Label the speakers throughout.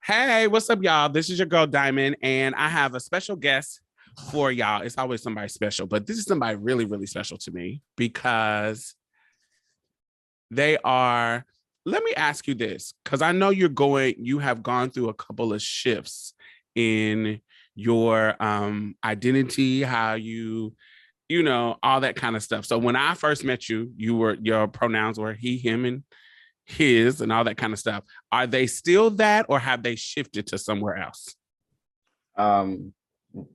Speaker 1: Hey, what's up, y'all? This is your girl Diamond, and I have a special guest for y'all. It's always somebody special, but this is somebody really, really special to me because they are. Let me ask you this, because I know you have gone through a couple of shifts in your identity, how all that kind of stuff. So when I first met you, your pronouns were he, him, and his and all that kind of stuff. Are they still that or have they shifted to somewhere else?
Speaker 2: Um,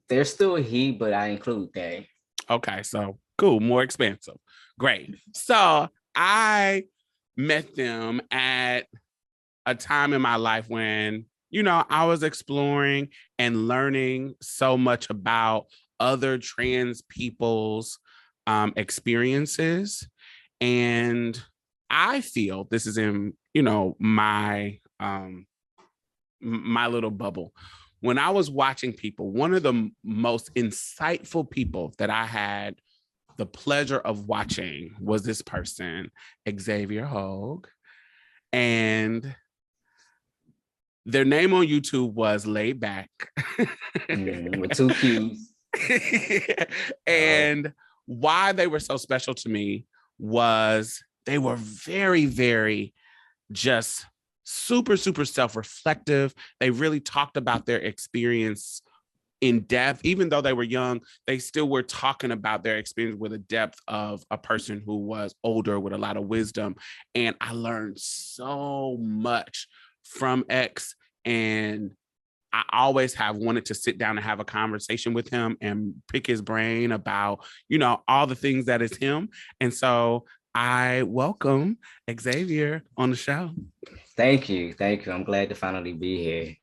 Speaker 2: they're still he, but I include they.
Speaker 1: Okay, so cool, more expansive. Great. So I met them at a time in my life when, I was exploring and learning so much about other trans people's experiences. And I feel this is in, my little bubble. When I was watching people, one of the most insightful people that I had the pleasure of watching was this person, Xavier Hogue. And their name on YouTube was Laid Back.
Speaker 2: With two Qs.
Speaker 1: And why they were so special to me was they were very, very just super, super self-reflective. They really talked about their experience in depth. Even though they were young, they still were talking about their experience with a depth of a person who was older with a lot of wisdom. And I learned so much from X, and I always have wanted to sit down and have a conversation with him and pick his brain about, all the things that is him. And so I welcome Xavier on the show.
Speaker 2: Thank you. Thank you. I'm glad to finally be here.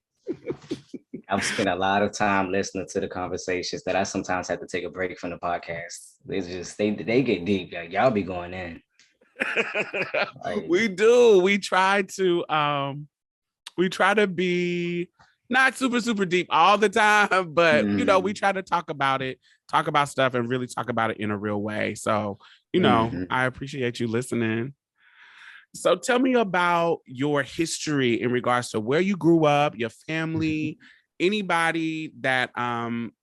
Speaker 2: I've spent a lot of time listening to the conversations that I sometimes have to take a break from the podcast. It's just they get deep. Like, y'all be going in.
Speaker 1: We do. We try to be not super, super deep all the time, but we try to talk about stuff and really talk about it in a real way. So, I appreciate you listening. So tell me about your history in regards to where you grew up, your family, anybody that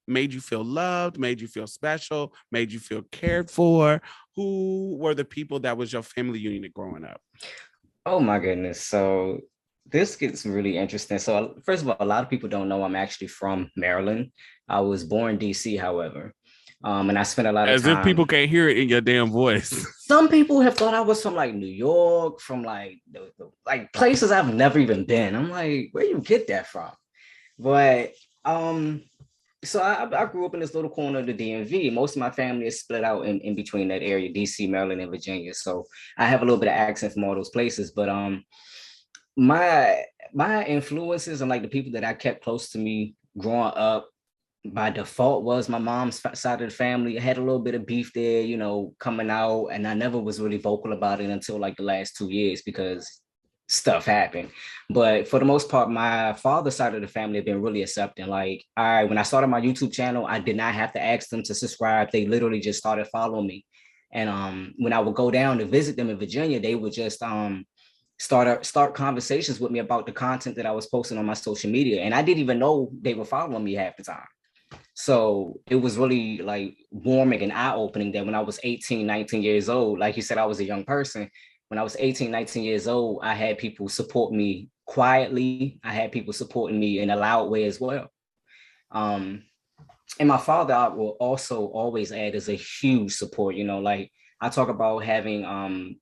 Speaker 1: made you feel loved, made you feel special, made you feel cared for. Who were the people that was your family unit growing up?
Speaker 2: Oh my goodness. So this gets really interesting. So first of all, a lot of people don't know I'm actually from Maryland. I was born in DC, however. And I spent a lot of time.
Speaker 1: As if people can't hear it in your damn voice.
Speaker 2: Some people have thought I was from like New York, from like like places I've never even been. I'm like, where you get that from? But so I grew up in this little corner of the DMV. Most of my family is split out in between that area, DC, Maryland, and Virginia. So I have a little bit of accent from all those places. But my influences and like the people that I kept close to me growing up by default was my mom's side of the family. I had a little bit of beef there, coming out, and I never was really vocal about it until like the last 2 years because stuff happened. But for the most part, my father's side of the family have been really accepting. Like, all right, when I started my YouTube channel, I did not have to ask them to subscribe. They literally just started following me. And when I would go down to visit them in Virginia, they would just start conversations with me about the content that I was posting on my social media. And I didn't even know they were following me half the time. So it was really like warming and eye-opening that when I was 18, 19 years old, like you said, I was a young person. When I was 18, 19 years old, I had people support me quietly. I had people supporting me in a loud way as well. And my father, I will also always add, as a huge support. Like I talk about having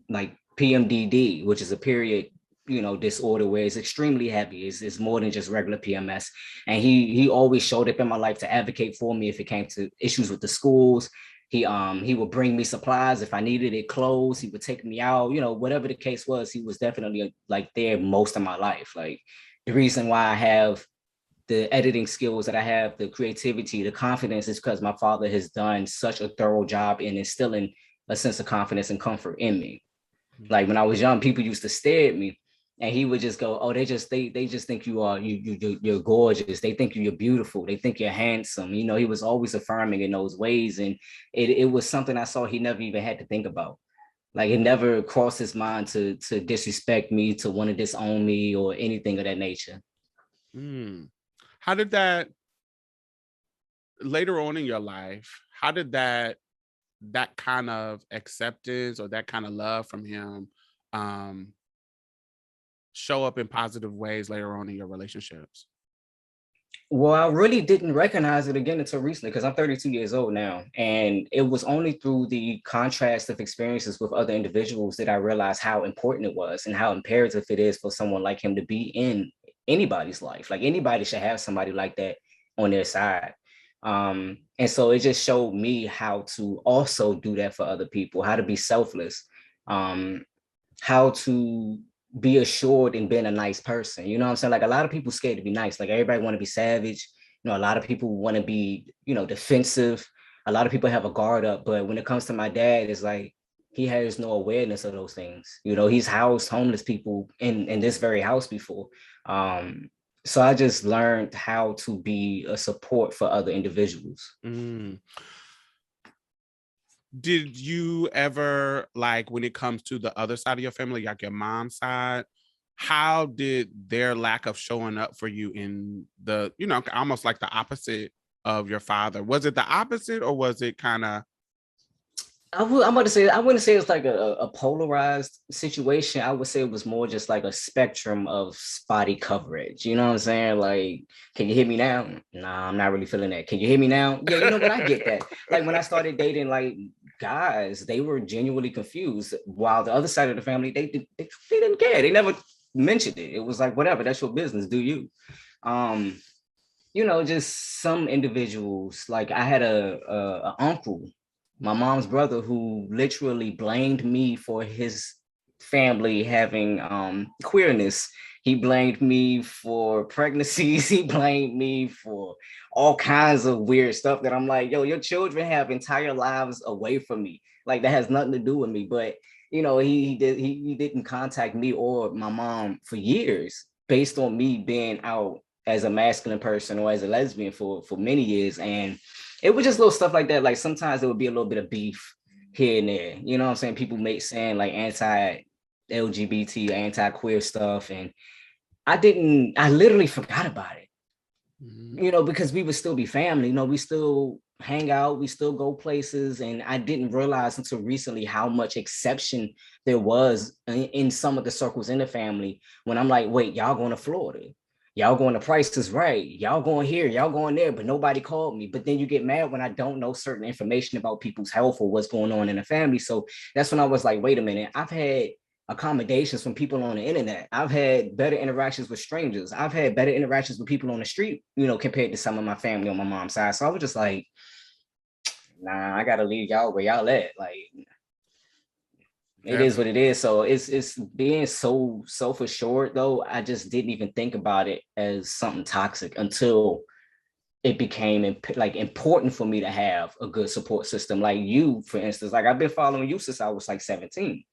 Speaker 2: like PMDD, which is a period disorder where it's extremely heavy. It's more than just regular PMS. And he always showed up in my life to advocate for me if it came to issues with the schools. He would bring me supplies if I needed it, clothes. He would take me out, whatever the case was. He was definitely like there most of my life. Like the reason why I have the editing skills that I have, the creativity, the confidence is because my father has done such a thorough job in instilling a sense of confidence and comfort in me. Like when I was young, people used to stare at me. And he would just go, oh, they just think you're gorgeous. They think you're beautiful. They think you're handsome. He was always affirming in those ways. And it was something I saw he never even had to think about. Like it never crossed his mind to disrespect me, to want to disown me or anything of that nature.
Speaker 1: Mm. How did that later on in your life? How did that kind of acceptance or that kind of love from him um, show up in positive ways later on in your relationships?
Speaker 2: Well, I really didn't recognize it again until recently because I'm 32 years old now. And it was only through the contrast of experiences with other individuals that I realized how important it was and how imperative it is for someone like him to be in anybody's life. Like anybody should have somebody like that on their side. And so it just showed me how to also do that for other people, how to be selfless, um, how to be assured in being a nice person. You know what I'm saying? Like a lot of people scared to be nice. Like everybody want to be savage. You know, a lot of people want to be, defensive. A lot of people have a guard up. But when it comes to my dad, it's like he has no awareness of those things. You know, he's housed homeless people in this very house before. Um, so I just learned how to be a support for other individuals.
Speaker 1: Mm. Did you ever, like, when it comes to the other side of your family, like your mom's side, how did their lack of showing up for you in the, almost like the opposite of your father? Was it the opposite or was it kind of?
Speaker 2: I'm about to say I wouldn't say it's like a polarized situation. I would say it was more just like a spectrum of spotty coverage. You know what I'm saying? Like, can you hear me now? Nah, I'm not really feeling that. Can you hear me now? Yeah, you know what? I get that. Like when I started dating like guys, they were genuinely confused. While the other side of the family, they didn't care. They never mentioned it. It was like whatever, that's your business. Do you? Um, just some individuals. Like I had a uncle, my mom's brother, who literally blamed me for his family having queerness. He blamed me for pregnancies. He blamed me for all kinds of weird stuff that I'm like, yo, your children have entire lives away from me. Like that has nothing to do with me. But he didn't contact me or my mom for years based on me being out as a masculine person or as a lesbian for many years. And it was just little stuff like that. Like sometimes there would be a little bit of beef here and there. You know what I'm saying? People make saying like anti-LGBT, anti-queer stuff. And I literally forgot about it,
Speaker 1: Mhm.
Speaker 2: because we would still be family, we still hang out, we still go places. And I didn't realize until recently how much exception there was in some of the circles in the family when I'm like, wait, y'all going to Florida? Y'all going to Price is Right. Y'all going here, y'all going there, but nobody called me. But then you get mad when I don't know certain information about people's health or what's going on in the family. So that's when I was like, wait a minute, I've had accommodations from people on the internet. I've had better interactions with strangers. I've had better interactions with people on the street, compared to some of my family on my mom's side. So I was just like, nah, I gotta leave y'all where y'all at. Like it is what it is. So it's being so for short though. I just didn't even think about it as something toxic until it became like important for me to have a good support system. Like you, for instance, like I've been following you since I was like 17.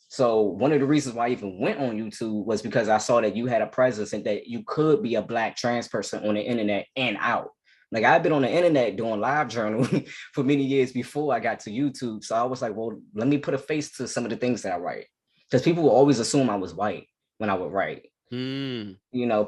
Speaker 2: So one of the reasons why I even went on YouTube was because I saw that you had a presence and that you could be a Black trans person on the internet and out. Like I've been on the internet doing live journal for many years before I got to YouTube. So I was like, well, let me put a face to some of the things that I write. Because people will always assume I was white when I would write.
Speaker 1: Mm.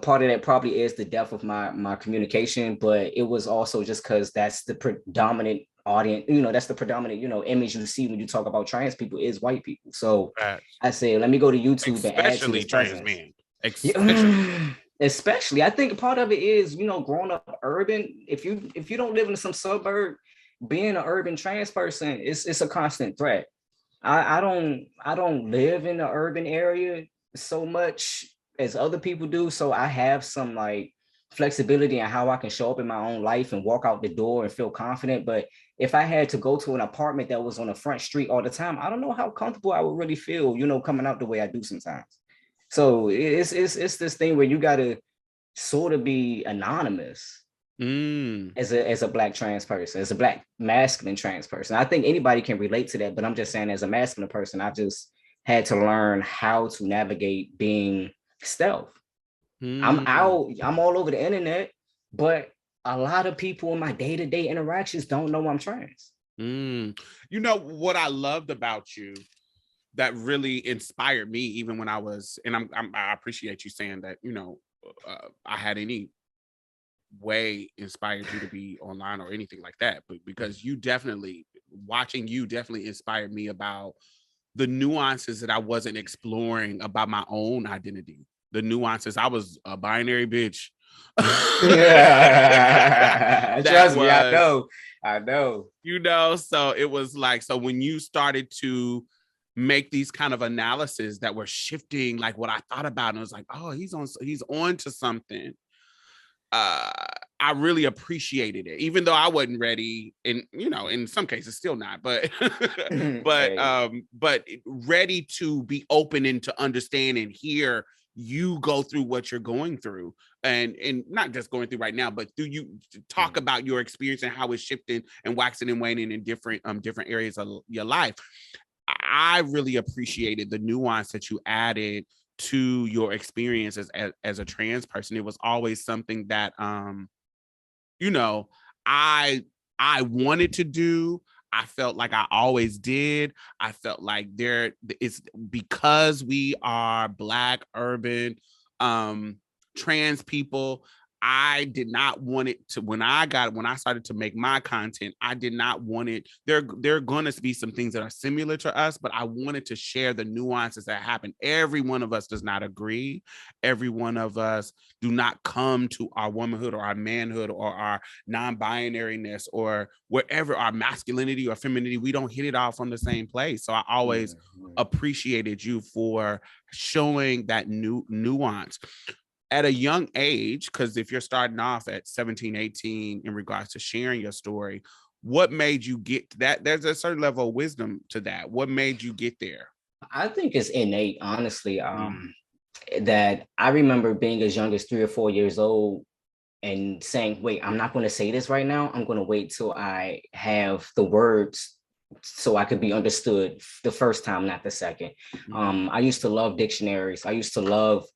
Speaker 2: Part of that probably is the depth of my communication, but it was also just because that's the predominant audience, that's the predominant, image you see when you talk about trans people is white people. So
Speaker 1: Facts.
Speaker 2: I said, let me go to YouTube and add to
Speaker 1: Especially
Speaker 2: this
Speaker 1: trans
Speaker 2: presence.
Speaker 1: men. Especially.
Speaker 2: Especially, I think part of it is, growing up urban. If you don't live in some suburb, being an urban trans person, it's a constant threat. I don't live in the urban area so much as other people do. So I have some like flexibility in how I can show up in my own life and walk out the door and feel confident. But if I had to go to an apartment that was on the front street all the time, I don't know how comfortable I would really feel, coming out the way I do sometimes. So it's this thing where you gotta sort of be anonymous
Speaker 1: Mm.
Speaker 2: as a Black trans person, as a Black masculine trans person. I think anybody can relate to that, but I'm just saying as a masculine person, I just had to learn how to navigate being stealth.
Speaker 1: Mm.
Speaker 2: I'm all over the internet, but a lot of people in my day-to-day interactions don't know I'm trans.
Speaker 1: Mm. You know what I loved about you that really inspired me, even when I was, and I appreciate you saying that, I had any way inspired you to be online or anything like that, but because watching you definitely inspired me about the nuances that I wasn't exploring about my own identity. The nuances. I was a binary bitch.
Speaker 2: Yeah. Trust me, I know.
Speaker 1: So it was like, so when you started to make these kind of analysis that were shifting like what I thought about, and it was like, oh, he's on to something. I really appreciated it, even though I wasn't ready, and in some cases still not, but but ready to be open and to understand and hear you go through what you're going through, and not just going through right now, but through you talk about your experience and how it's shifting and waxing and waning in different areas of your life. I really appreciated the nuance that you added to your experience as a trans person. It was always something that I wanted to do. I felt like I always did. I felt like it's because we are Black, urban, trans people. I did not want it to, when I started to make my content, I did not want it. There are going to be some things that are similar to us, but I wanted to share the nuances that happen. Every one of us does not agree. Every one of us do not come to our womanhood or our manhood or our non-binariness or wherever our masculinity or femininity. We don't hit it all from the same place. So I always appreciated you for showing that nuance at a young age, because if you're starting off at 17, 18 in regards to sharing your story, what made you get to that? There's a certain level of wisdom to that. What made you get there?
Speaker 2: I think it's innate, honestly. That I remember being as young as 3 or 4 years old and saying, wait, I'm not going to say this right now. I'm going to wait till I have the words so I could be understood the first time, not the second. I used to love dictionaries. I used to love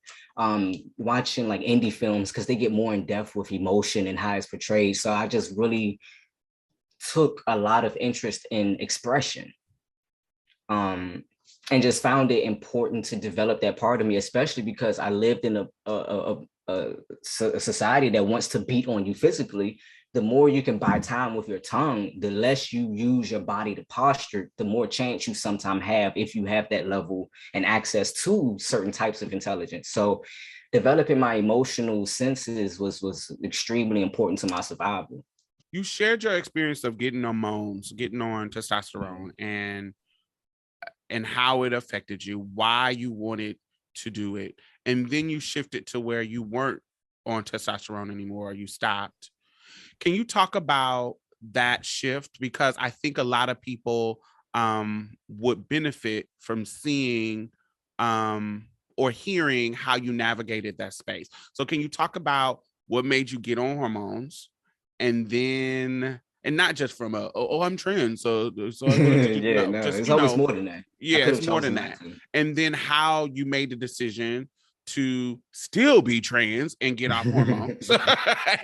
Speaker 2: watching like indie films because they get more in depth with emotion and how it's portrayed. So I just really took a lot of interest in expression, and just found it important to develop that part of me, especially because I lived in a society that wants to beat on you physically. The more you can buy time with your tongue, the less you use your body to posture, the more chance you sometimes have if you have that level and access to certain types of intelligence. So developing my emotional senses was extremely important to my survival.
Speaker 1: You shared your experience of getting on testosterone, and how it affected you, why you wanted to do it. And then you shifted to where you weren't on testosterone anymore, you stopped. Can you talk about that shift? Because I think a lot of people would benefit from seeing or hearing how you navigated that space. So can you talk about what made you get on hormones, and then, and not just from I'm trans, so I wanted to
Speaker 2: Yeah, no,
Speaker 1: just
Speaker 2: it's always more than that.
Speaker 1: Yeah, it's more than that. And then how you made the decision to still be trans and get off hormones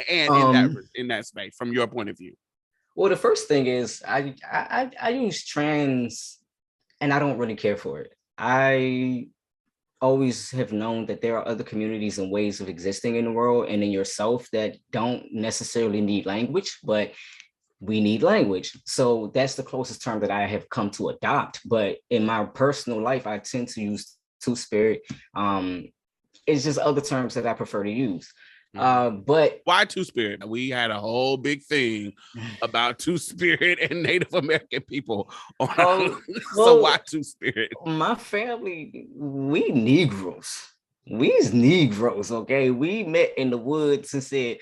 Speaker 1: and in that space from your point of view.
Speaker 2: Well, the first thing is I use trans and I don't really care for it. I always have known that there are other communities and ways of existing in the world and in yourself that don't necessarily need language, but we need language. So that's the closest term that I have come to adopt. But in my personal life, I tend to use two-spirit. It's just other terms that I prefer to use. But
Speaker 1: why two-spirit? We had a whole big thing about two-spirit and Native American people. So why two-spirit?
Speaker 2: My family, we Negroes. We's Negroes, okay? We met in the woods and said,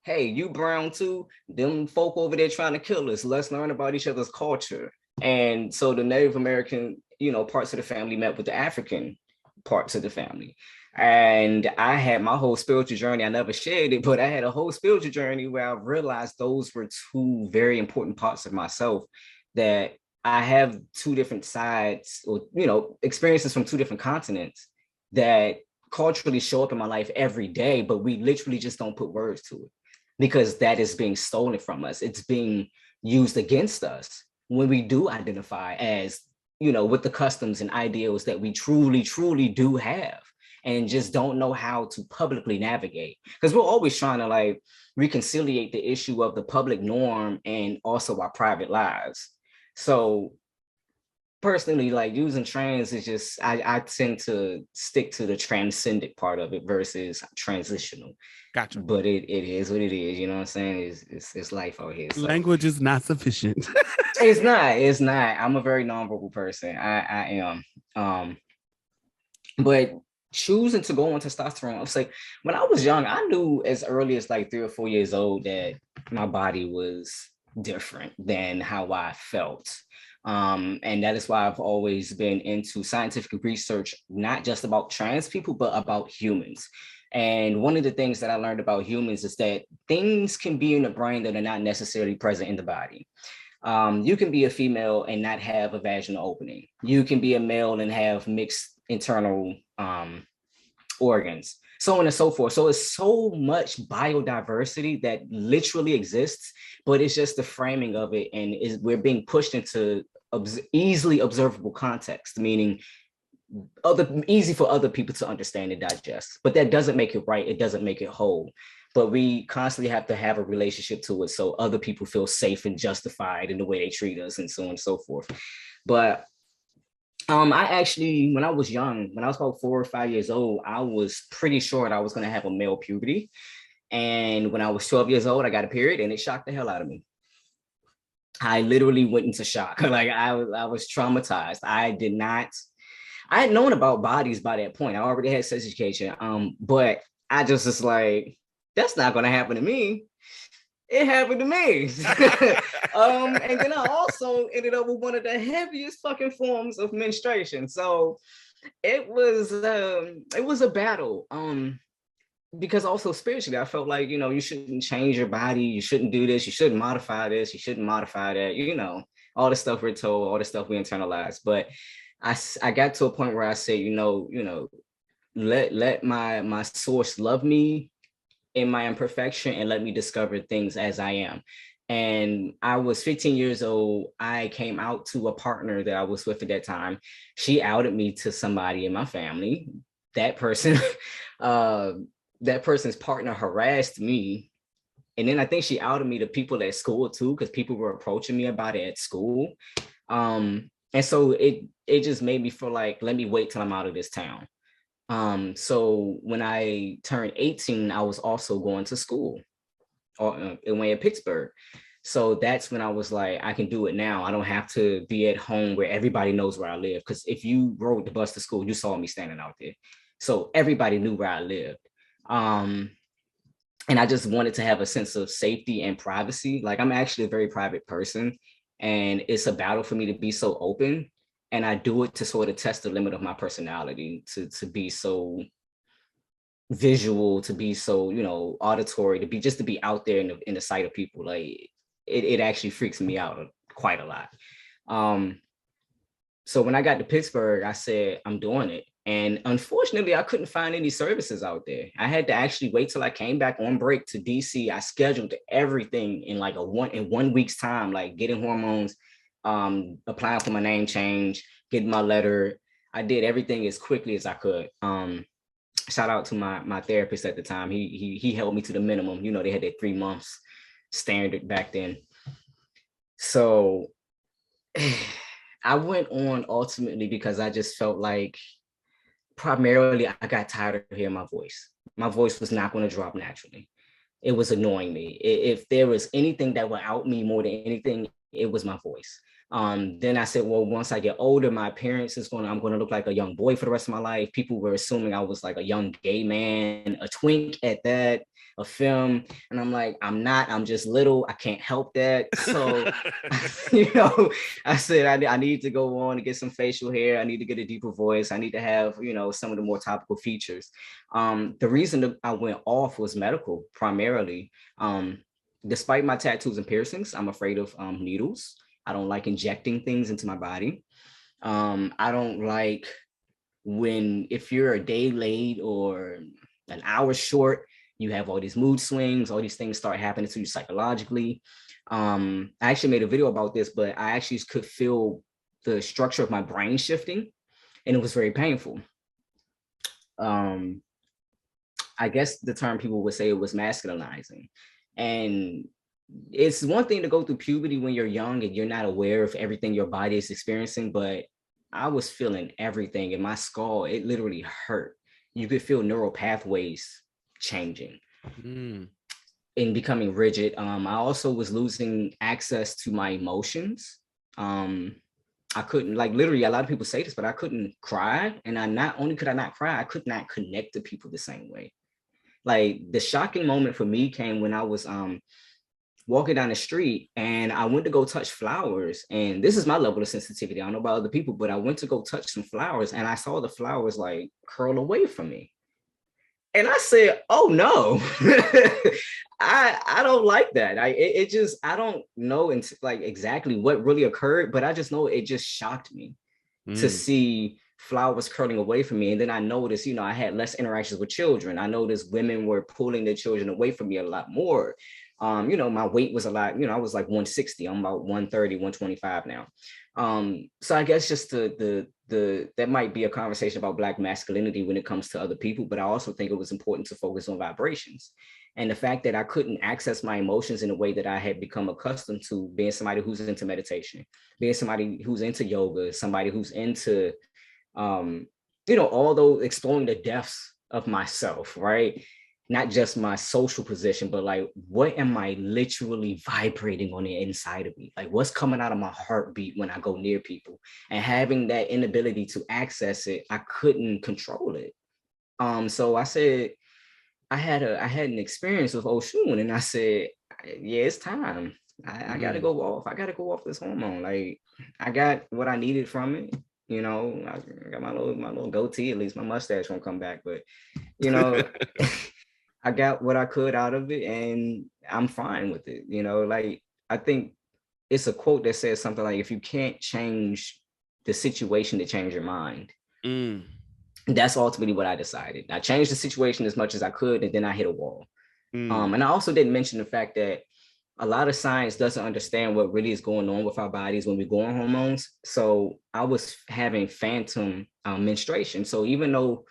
Speaker 2: hey, you brown too? Them folk over there trying to kill us. Let's learn about each other's culture. And so the Native American, parts of the family met with the African parts of the family. And I had my whole spiritual journey. I never shared it, but I had a whole spiritual journey where I realized those were two very important parts of myself, that I have two different sides or, experiences from two different continents that culturally show up in my life every day, but we literally just don't put words to it because that is being stolen from us. It's being used against us when we do identify as, with the customs and ideals that we truly, truly do have. and just don't know how to publicly navigate. Because we're always trying to like reconciliate the issue of the public norm and also our private lives. So personally, like using trans is just, I tend to stick to the transcendent part of it versus transitional.
Speaker 1: Gotcha.
Speaker 2: But it is what it is, you know what I'm saying? It's life out here. So.
Speaker 1: Language is not sufficient.
Speaker 2: It's not. I'm a very nonverbal person. I am. But choosing to go on testosterone, I was like, when I was young, I knew as early as like 3 or 4 years old that my body was different than how I felt. And that is why I've always been into scientific research, not just about trans people, but about humans. And one of the things that I learned about humans is that things can be in the brain that are not necessarily present in the body. You can be a female and not have a vaginal opening. You can be a male and have mixed internal organs, so on and so forth. So it's so much biodiversity that literally exists, but it's just the framing of it, and we're being pushed into easily observable context, meaning easy for other people to understand and digest. But that doesn't make it right. It doesn't make it whole. But we constantly have to have a relationship to it so other people feel safe and justified in the way they treat us, and so on and so forth. But I actually, when I was young, when I was about 4 or 5 years old, I was pretty sure that I was going to have a male puberty. And when I was 12 years old, I got a period, and it shocked the hell out of me. I literally went into shock. Like I was traumatized. I had known about bodies by that point. I already had sex education. But I just was like, that's not going to happen to me. It happened to me. And then I also ended up with one of the heaviest fucking forms of menstruation. So it was a battle. Because also spiritually, I felt like, you shouldn't change your body. You shouldn't do this. You shouldn't modify this. You shouldn't modify that. All the stuff we're told, all the stuff we internalize. But I got to a point where I said, let my source love me in my imperfection and let me discover things as I am. And I was 15 years old. I came out to a partner that I was with at that time. She outed me to somebody in my family. That person, that person's partner harassed me. And then I think she outed me to people at school too, because people were approaching me about it at school. And so it just made me feel like, let me wait till I'm out of this town. So when I turned 18, I was also going to school in Pittsburgh. So that's when I was like, I can do it now. I don't have to be at home where everybody knows where I live. Because if you rode the bus to school, you saw me standing out there. So everybody knew where I lived. And I just wanted to have a sense of safety and privacy. Like I'm actually a very private person, and it's a battle for me to be so open. And I do it to sort of test the limit of my personality, to be so visual, to be so, auditory, to be out there in the sight of people. Like it actually freaks me out quite a lot. So when I got to Pittsburgh, I said, I'm doing it. And unfortunately, I couldn't find any services out there. I had to actually wait till I came back on break to DC. I scheduled everything in like in 1 week's time, like getting hormones, applying for my name change, getting my letter. I did everything as quickly as I could. Shout out to my therapist at the time. He held me to the minimum. They had that 3 months standard back then. So I went on ultimately because I just felt like primarily I got tired of hearing my voice. My voice was not going to drop naturally. It was annoying me. If there was anything that would out me more than anything, it was my voice. Then I said, well, once I get older, my appearance I'm going to look like a young boy for the rest of my life. People were assuming I was like a young gay man, a twink at that, a film. And I'm like, I'm not, I'm just little. I can't help that. So, I said, I need to go on and get some facial hair. I need to get a deeper voice. I need to have, some of the more topical features. The reason that I went off was medical primarily. Despite my tattoos and piercings, I'm afraid of needles. I don't like injecting things into my body. I don't like if you're a day late or an hour short, you have all these mood swings, all these things start happening to you psychologically. I actually made a video about this, but I actually could feel the structure of my brain shifting, and it was very painful. I guess the term people would say it was masculinizing. And it's one thing to go through puberty when you're young and you're not aware of everything your body is experiencing, but I was feeling everything in my skull. It literally hurt. You could feel neural pathways changing and becoming rigid. I also was losing access to my emotions. I couldn't, like, literally, a lot of people say this, but I couldn't cry. And I not only could I not cry, I could not connect to people the same way. Like, the shocking moment for me came when I was walking down the street and I went to go touch flowers. And this is my level of sensitivity. I don't know about other people, but I went to go touch some flowers and I saw the flowers like curl away from me. And I said, oh no, I don't like that. I don't know like exactly what really occurred, but I just know it just shocked me to see flowers curling away from me. And then I noticed, I had less interactions with children. I noticed women were pulling their children away from me a lot more. My weight was a lot, I was like 160, I'm about 130, 125 now. So I guess just that might be a conversation about Black masculinity when it comes to other people, but I also think it was important to focus on vibrations. And the fact that I couldn't access my emotions in a way that I had become accustomed to, being somebody who's into meditation, being somebody who's into yoga, somebody who's into, all those, exploring the depths of myself, right? Not just my social position, but like, what am I literally vibrating on the inside of me? Like, what's coming out of my heartbeat when I go near people? And having that inability to access it, I couldn't control it. So I said, I had an experience with Oshun, and I said, yeah, it's time. I gotta go off. I gotta go off this hormone. Like, I got what I needed from it. I got my little goatee. At least my mustache won't come back, but I got what I could out of it and I'm fine with it. Like, I think it's a quote that says something like, if you can't change the situation to change your mind. That's ultimately what I decided. I changed the situation as much as I could, and then I hit a wall. And I also didn't mention the fact that a lot of science doesn't understand what really is going on with our bodies when we go on hormones. So I was having phantom menstruation. So even though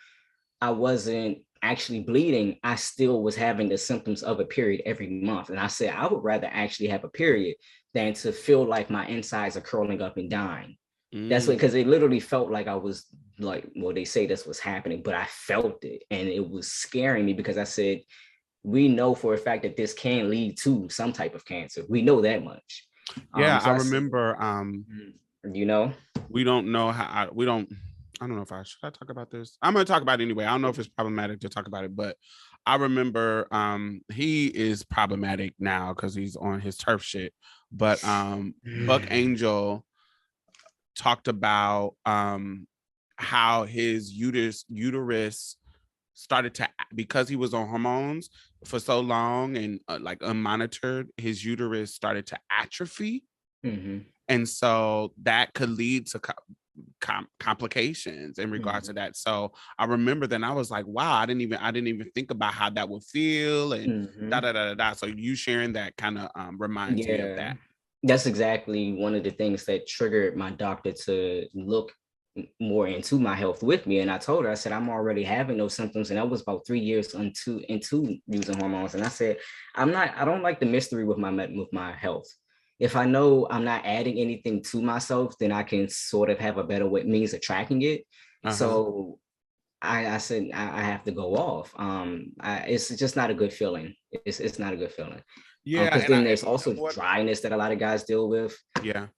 Speaker 2: I wasn't actually bleeding, I still was having the symptoms of a period every month. And I said, I would rather actually have a period than to feel like my insides are curling up and dying. That's what, because it literally felt like I was like, well, they say that's what's happening, but I felt it. And it was scaring me because I said, we know for a fact that this can lead to some type of cancer. We know that much.
Speaker 1: Yeah, so I remember, we don't know how, I don't know if should I talk about this? I'm going to talk about it anyway. I don't know if it's problematic to talk about it, but I remember he is problematic now because he's on his turf shit. But Buck Angel talked about how his uterus started to, because he was on hormones for so long and like unmonitored, his uterus started to atrophy. And so that could lead to complications in regards to that. So I remember then I was like, wow, I didn't even think about how that would feel and da da da da. So you sharing that kind of reminds me of that.
Speaker 2: That's exactly one of the things that triggered my doctor to look more into my health with me. And I told her, I said, I'm already having those symptoms. And that was about 3 years into using hormones. And I said, I don't like the mystery with my health. If I know I'm not adding anything to myself, then I can sort of have a better means of tracking it. So I said, I have to go off. It's just not a good feeling. It's not a good feeling.
Speaker 1: Yeah.
Speaker 2: Because then there's also dryness that a lot of guys deal with.
Speaker 1: Yeah.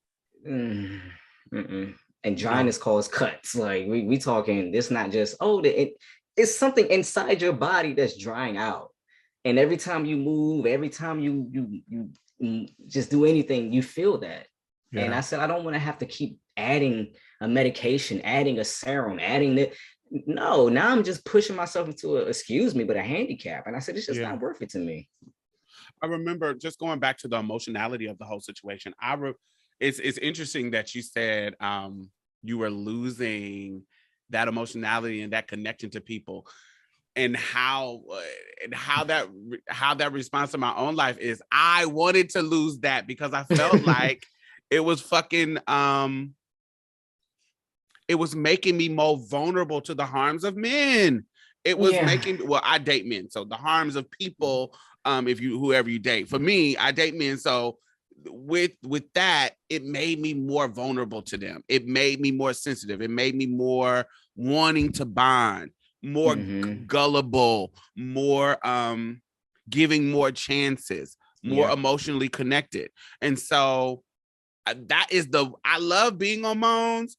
Speaker 2: And dryness causes cuts. Like we talking, it's not just, it's something inside your body that's drying out. And every time you move, every time you just do anything, you feel that. And I said, I don't want to have to keep adding a medication, adding a serum, adding that. No, now I'm just pushing myself into a handicap. And I said, it's just not worth it to me.
Speaker 1: I remember just going back to the emotionality of the whole situation. It's interesting that you said you were losing that emotionality and that connection to people. And how that response to my own life is, I wanted to lose that because I felt like it was fucking it was making me more vulnerable to the harms of men. It was making, well, I date men, so the harms of people, if you, whoever you date. For me, I date men, so with that, it made me more vulnerable to them. It made me more sensitive. It made me more wanting to bond, more gullible, more giving more chances, more emotionally connected. And so that is I love being on Moans.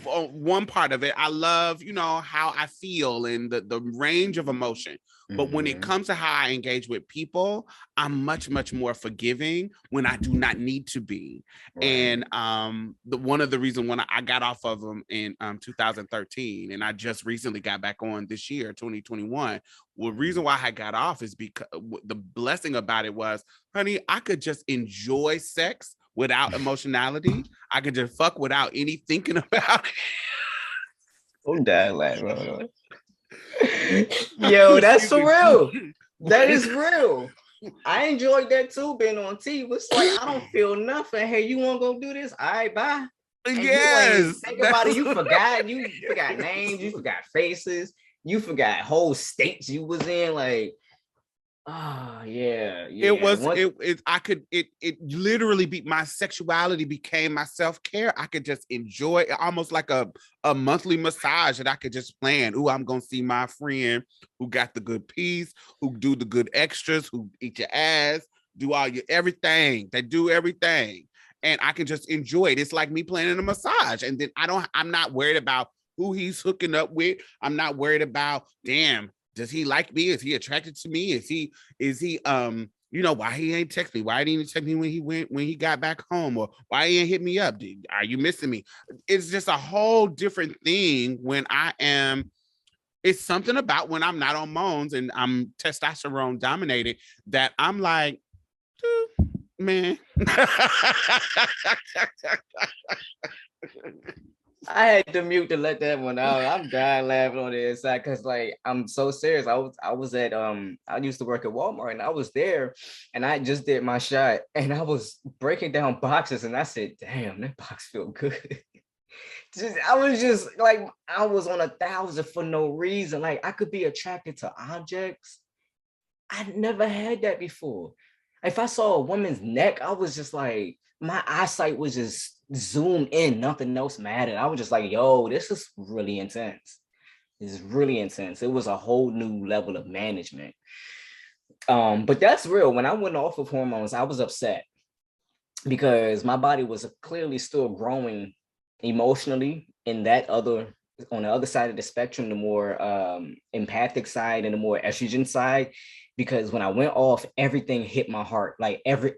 Speaker 1: One part of it, I love, you know, how I feel and the range of emotion. But when it comes to how I engage with people, I'm much, much more forgiving when I do not need to be. Right. And one of the reasons when I got off of them in 2013, and I just recently got back on this year, 2021. Well, the reason why I got off is because the blessing about it was, honey, I could just enjoy sex without emotionality. I could just fuck without any thinking about it.
Speaker 2: Oh, damn, like, bro. Yo, that's for real. That is real. I enjoyed that too, being on TV. It's like, I don't feel nothing. Hey, you want to go do this? All right, bye. And
Speaker 1: yes.
Speaker 2: Think about it. You forgot names. You forgot faces. You forgot whole states you was in. Like, yeah.
Speaker 1: It was it literally my sexuality became my self-care. I could just enjoy it, almost like a monthly massage that I could just plan. Ooh, I'm gonna see my friend who got the good piece, who do the good extras, who eat your ass, do all your everything. They do everything. And I can just enjoy it. It's like me planning a massage. And then I'm not worried about who he's hooking up with. I'm not worried about, damn, does he like me? Is he attracted to me? Is he, you know, why he ain't text me? Why didn't he text me when he got back home? Or why he ain't hit me up? Are you missing me? It's just a whole different thing when it's something about when I'm not on Moans and I'm testosterone dominated that I'm like, man.
Speaker 2: I had to mute to let that one out. I'm dying laughing on the inside because, like, I'm so serious. I was at I used to work at Walmart and I was there and I just did my shot and I was breaking down boxes and I said, damn, that box feel good. I was just like, I was on 1,000 for no reason. Like, I could be attracted to objects. I never had that before. If I saw a woman's neck, I was just like, my eyesight was just zoomed in, nothing else mattered. I was just like, yo, this is really intense. This is really intense. It was a whole new level of management. But that's real. When I went off of hormones, I was upset because my body was clearly still growing emotionally on the other side of the spectrum, the more empathic side and the more estrogen side. Because when I went off, everything hit my heart. Like every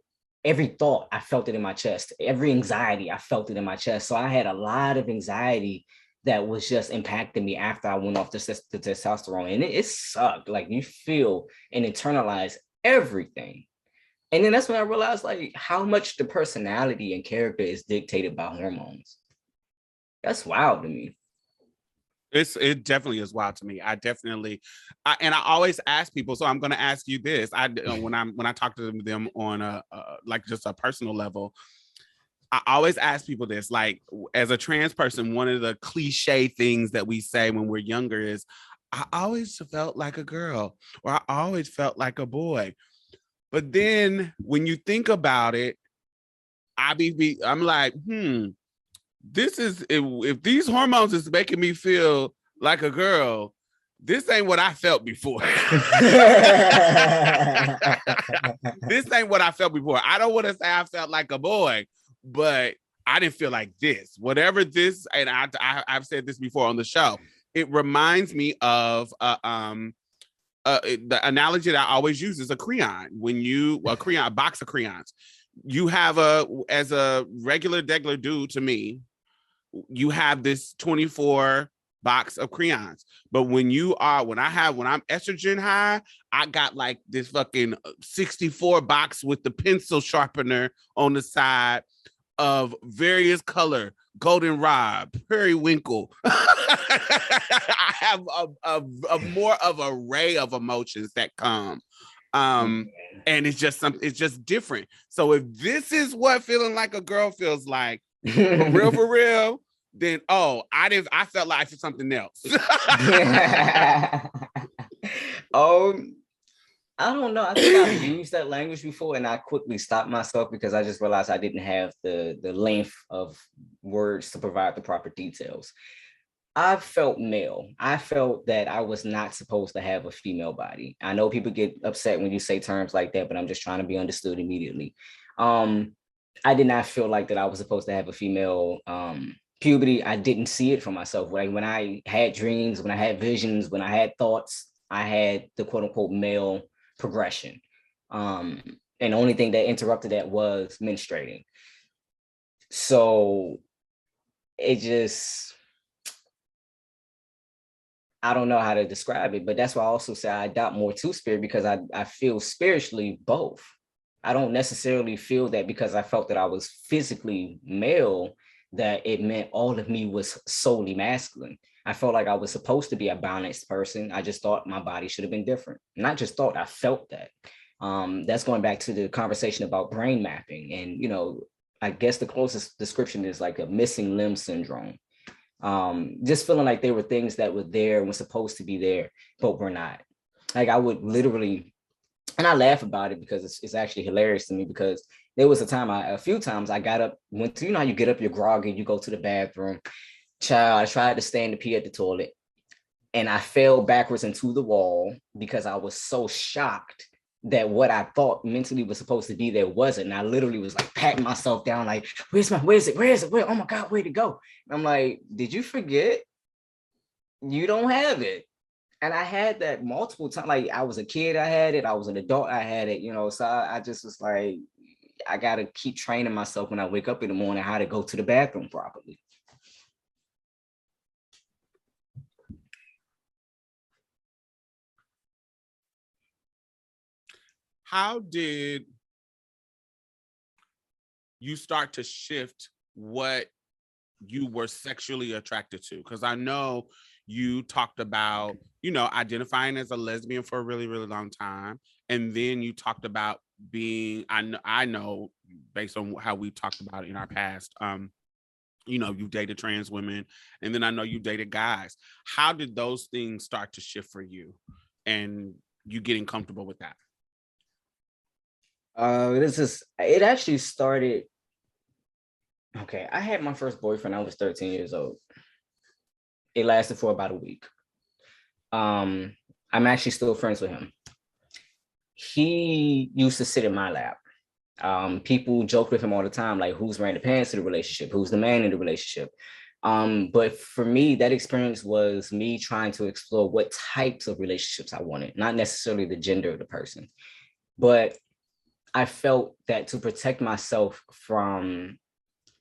Speaker 2: thought, I felt it in my chest. Every anxiety, I felt it in my chest. So I had a lot of anxiety that was just impacting me after I went off the testosterone. And it sucked. Like, you feel and internalize everything. And then that's when I realized, like, how much the personality and character is dictated by hormones. That's wild to me.
Speaker 1: It definitely is wild to me. I always ask people. So I'm going to ask you this. When I talk to them on like just a personal level, I always ask people this. Like, as a trans person, one of the cliche things that we say when we're younger is, I always felt like a girl, or I always felt like a boy. But then when you think about it, I'm like, this is, if these hormones is making me feel like a girl, this ain't what I felt before. This ain't what I felt before. I don't want to say I felt like a boy, but I didn't feel like this. Whatever this, and I've said this before on the show, it reminds me of the analogy that I always use is a crayon. A box of crayons. You have as a regular dude to me, you have this 24 box of crayons. But when I'm estrogen high, I got like this fucking 64 box with the pencil sharpener on the side of various color, goldenrod, periwinkle. I have a more of an array of emotions that come. And it's just different. So if this is what feeling like a girl feels like, for real, then I felt like for something else.
Speaker 2: I don't know. I think I've used that language before, and I quickly stopped myself because I just realized I didn't have the length of words to provide the proper details. I felt male. I felt that I was not supposed to have a female body. I know people get upset when you say terms like that, but I'm just trying to be understood immediately. I did not feel like that I was supposed to have a female puberty. I didn't see it for myself. Like when I had dreams, when I had visions, when I had thoughts, I had the quote unquote male progression. And the only thing that interrupted that was menstruating. So it just, I don't know how to describe it, but that's why I also say I adopt more to spirit, because I feel spiritually both. I don't necessarily feel that because I felt that I was physically male, that it meant all of me was solely masculine. I felt like I was supposed to be a balanced person. I just thought my body should have been different. Not just thought, I felt that. That's going back to the conversation about brain mapping. And, you know, I guess the closest description is like a missing limb syndrome. Just feeling like there were things that were there and were supposed to be there, but were not. Like I would literally, and I laugh about it because it's actually hilarious to me, because there was a few times I got up, went to, you know how you get up, you're groggy, you go to the bathroom. Child, I tried to stand to pee at the toilet and I fell backwards into the wall because I was so shocked that what I thought mentally was supposed to be there wasn't. And I literally was like patting myself down, like, where is it? Where? Oh my God, where'd it go? And I'm like, did you forget? You don't have it. And I had that multiple times. Like I was a kid, I had it. I was an adult, I had it, you know. So I just was like, I gotta keep training myself when I wake up in the morning how to go to the bathroom properly.
Speaker 1: How did you start to shift what you were sexually attracted to? Because I know you talked about, you know, identifying as a lesbian for a really, really long time. And then you talked about being, I know based on how we talked about it in our past, you know, you've dated trans women, and then I know you dated guys. How did those things start to shift for you and you getting comfortable with that?
Speaker 2: It actually started. Okay, I had my first boyfriend. I was 13 years old. It lasted for about a week. I'm actually still friends with him. He used to sit in my lap. People joke with him all the time, like who's wearing the pants in the relationship, who's the man in the relationship. But for me, that experience was me trying to explore what types of relationships I wanted, not necessarily the gender of the person. But I felt that to protect myself from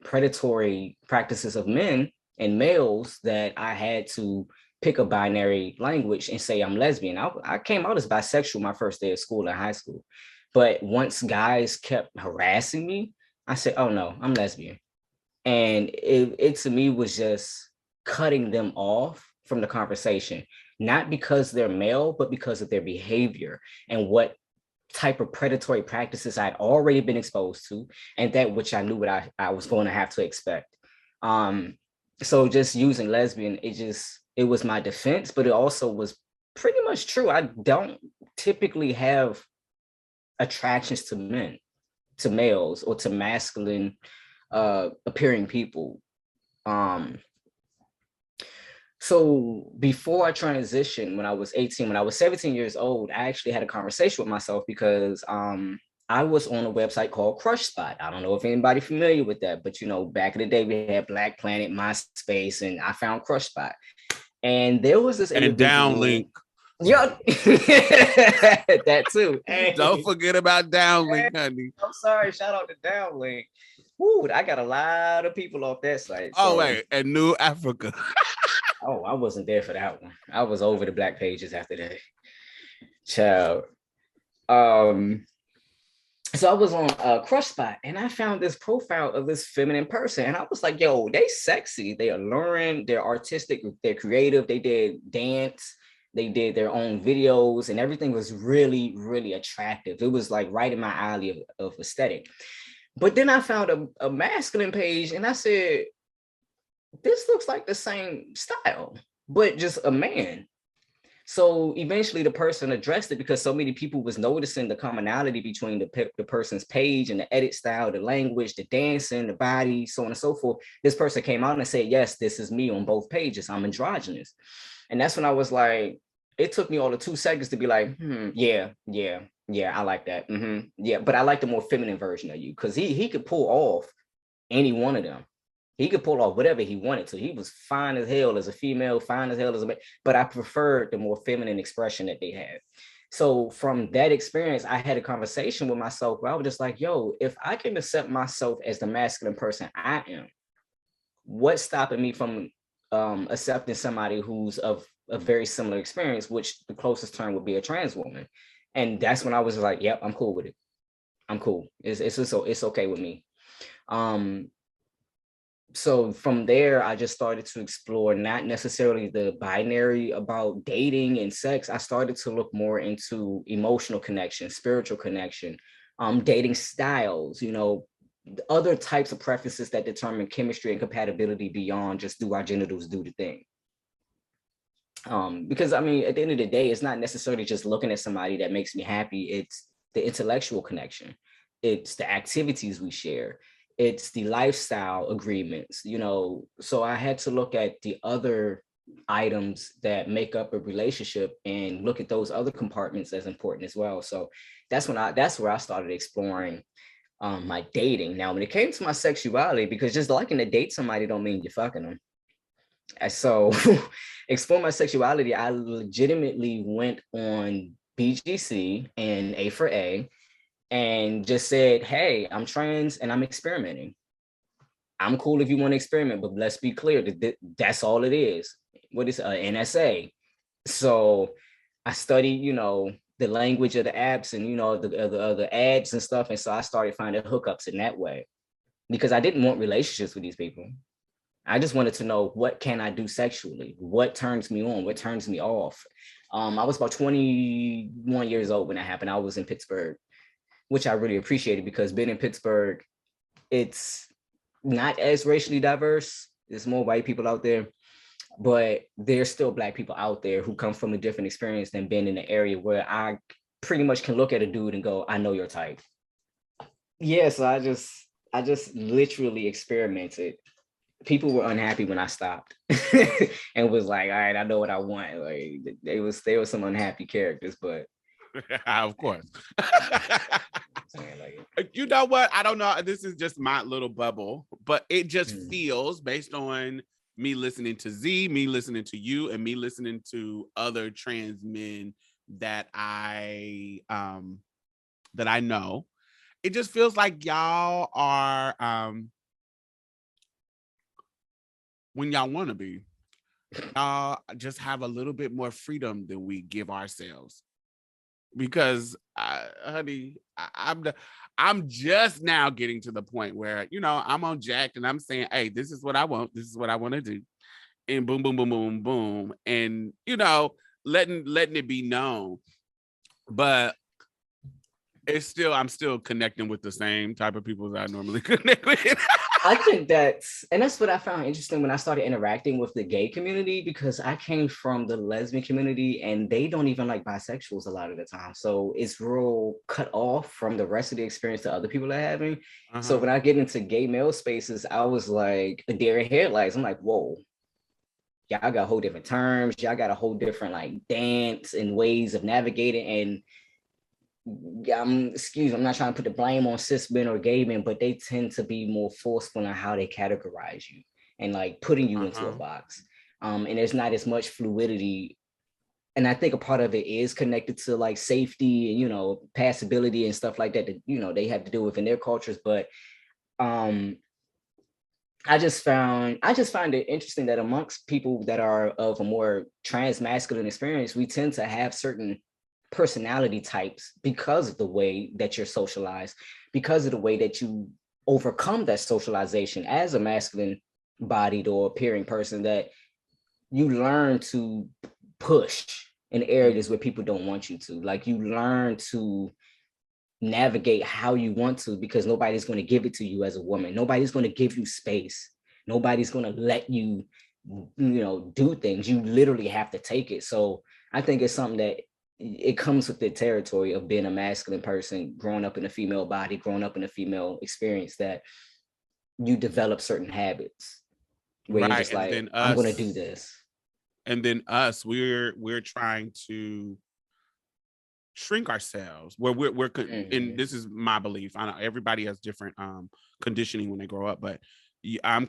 Speaker 2: predatory practices of men and males, that I had to pick a binary language and say I'm lesbian. I came out as bisexual my first day of school in high school. But once guys kept harassing me, I said, oh no, I'm lesbian. And it to me was just cutting them off from the conversation, not because they're male, but because of their behavior and what type of predatory practices I'd already been exposed to, and that which I knew what I was going to have to expect. So just using lesbian, it was my defense, but it also was pretty much true. I don't typically have attractions to men, to males, or to masculine appearing people. So before I transitioned, when I was 18, when I was 17 years old, I actually had a conversation with myself because I was on a website called Crush Spot. I don't know if anybody familiar with that, but you know, back in the day, we had Black Planet, MySpace, and I found Crush Spot. And there was this individual.
Speaker 1: And Downlink.
Speaker 2: Yeah, that too.
Speaker 1: Hey, don't forget about Downlink, honey.
Speaker 2: I'm sorry, shout out to Downlink. Ooh, I got a lot of people off that site.
Speaker 1: Oh, wait, and New Africa.
Speaker 2: Oh, I wasn't there for that one. I was over the Black pages after that. Child. So I was on Crush Spot and I found this profile of this feminine person. And I was like, yo, they sexy. They alluring. They're artistic. They're creative. They did dance. They did their own videos and everything was really, really attractive. It was like right in my alley of aesthetic. But then I found a masculine page and I said, this looks like the same style, but just a man. So eventually the person addressed it because so many people was noticing the commonality between the person's page and the edit style, the language, the dancing, the body, so on and so forth. This person came out and said, yes, this is me on both pages. I'm androgynous. And that's when I was like, it took me all of 2 seconds to be like, yeah, I like that. Yeah, but I like the more feminine version of you because he could pull off any one of them. He could pull off whatever he wanted to. He was fine as hell as a female, fine as hell as a man, but I preferred the more feminine expression that they had. So from that experience, I had a conversation with myself where I was just like, yo, if I can accept myself as the masculine person I am, what's stopping me from accepting somebody who's of a very similar experience, which the closest term would be a trans woman? And that's when I was like, yep, I'm cool with it. I'm cool. It's okay with me. So from there, I just started to explore not necessarily the binary about dating and sex. I started to look more into emotional connection, spiritual connection, dating styles, you know, other types of preferences that determine chemistry and compatibility beyond just do our genitals do the thing. Because I mean, at the end of the day, it's not necessarily just looking at somebody that makes me happy. It's the intellectual connection. It's the activities we share. It's the lifestyle agreements, you know. So I had to look at the other items that make up a relationship and look at those other compartments as important as well. So that's where I started exploring my dating. Now, when it came to my sexuality, because just liking to date somebody don't mean you're fucking them. And so explore my sexuality, I legitimately went on BGC and A4A and just said, hey, I'm trans and I'm experimenting. I'm cool if you want to experiment, but let's be clear that that's all it is. What is NSA? So I studied, you know, the language of the apps and, you know, the ads and stuff. And so I started finding hookups in that way because I didn't want relationships with these people. I just wanted to know, what can I do sexually? What turns me on? What turns me off? I was about 21 years old when that happened. I was in Pittsburgh, which I really appreciated because being in Pittsburgh, it's not as racially diverse. There's more white people out there, but there's still Black people out there who come from a different experience than being in an area where I pretty much can look at a dude and go, I know your type. Yeah, so I just literally experimented. People were unhappy when I stopped and was like, all right, I know what I want. Like they were some unhappy characters, but
Speaker 1: of course. You know what? I don't know. This is just my little bubble, but it just feels, based on me listening to Z, me listening to you, and me listening to other trans men that I know, it just feels like y'all are when y'all want to be, y'all just have a little bit more freedom than we give ourselves. Because, honey, I'm just now getting to the point where, you know, I'm on Jack and I'm saying, hey, this is what I want. This is what I want to do. And boom, boom, boom, boom, boom. And, you know, letting it be known. But I'm still connecting with the same type of people that I normally connect with.
Speaker 2: I think that's what I found interesting when I started interacting with the gay community, because I came from the lesbian community and they don't even like bisexuals a lot of the time. So it's real cut off from the rest of the experience that other people are having. So when I get into gay male spaces, I was like a deer in headlights. I'm like, whoa, y'all got whole different terms. Y'all got a whole different like dance and ways of navigating. And I'm not trying to put the blame on cis men or gay men, but they tend to be more forceful in how they categorize you and like putting you into a box. And there's not as much fluidity. And I think a part of it is connected to like safety and, you know, passability and stuff like that, you know, they have to deal with in their cultures. But I just find it interesting that amongst people that are of a more trans masculine experience, we tend to have certain personality types because of the way that you're socialized, because of the way that you overcome that socialization as a masculine bodied or appearing person, that you learn to push in areas where people don't want you to. Like you learn to navigate how you want to, because nobody's going to give it to you as a woman. Nobody's going to give you space. Nobody's going to let you, do things. You literally have to take it. So I think it's something that it comes with the territory of being a masculine person, growing up in a female body, growing up in a female experience, that you develop certain habits where you're just like, I'm going to do this.
Speaker 1: And then we're trying to shrink ourselves where and this is my belief. I know everybody has different conditioning when they grow up, but I'm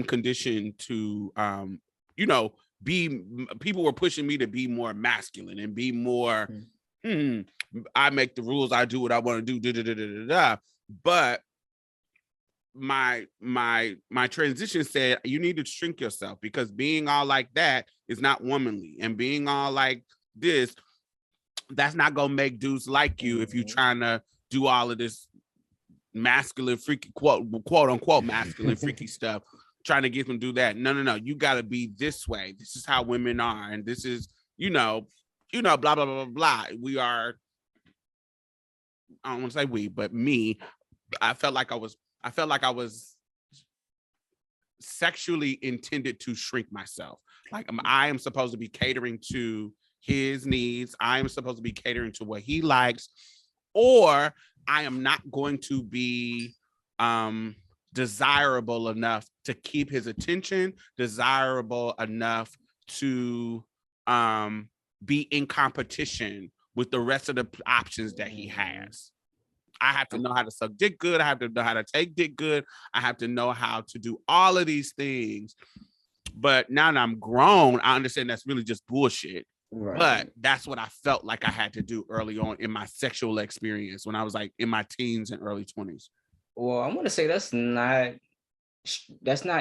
Speaker 1: conditioned to people were pushing me to be more masculine and be more I make the rules, I do what I want to do, but my transition said you need to shrink yourself, because being all like that is not womanly, and being all like this, that's not gonna make dudes like you if you're trying to do all of this masculine freaky quote unquote masculine freaky stuff, trying to get them to do that. No, you got to be this way. This is how women are, and this is blah blah blah blah blah. We are, I don't want to say we, but me, I felt like I was sexually intended to shrink myself. Like I am supposed to be catering to his needs. I am supposed to be catering to what he likes, or I am not going to be desirable enough to keep his attention, desirable enough to be in competition with the rest of the options that he has. I have to know how to suck dick good. I have to know how to take dick good. I have to know how to do all of these things. But now that I'm grown, I understand that's really just bullshit. Right. But that's what I felt like I had to do early on in my sexual experience when I was like in my teens and early 20s.
Speaker 2: Well, I want to say that's not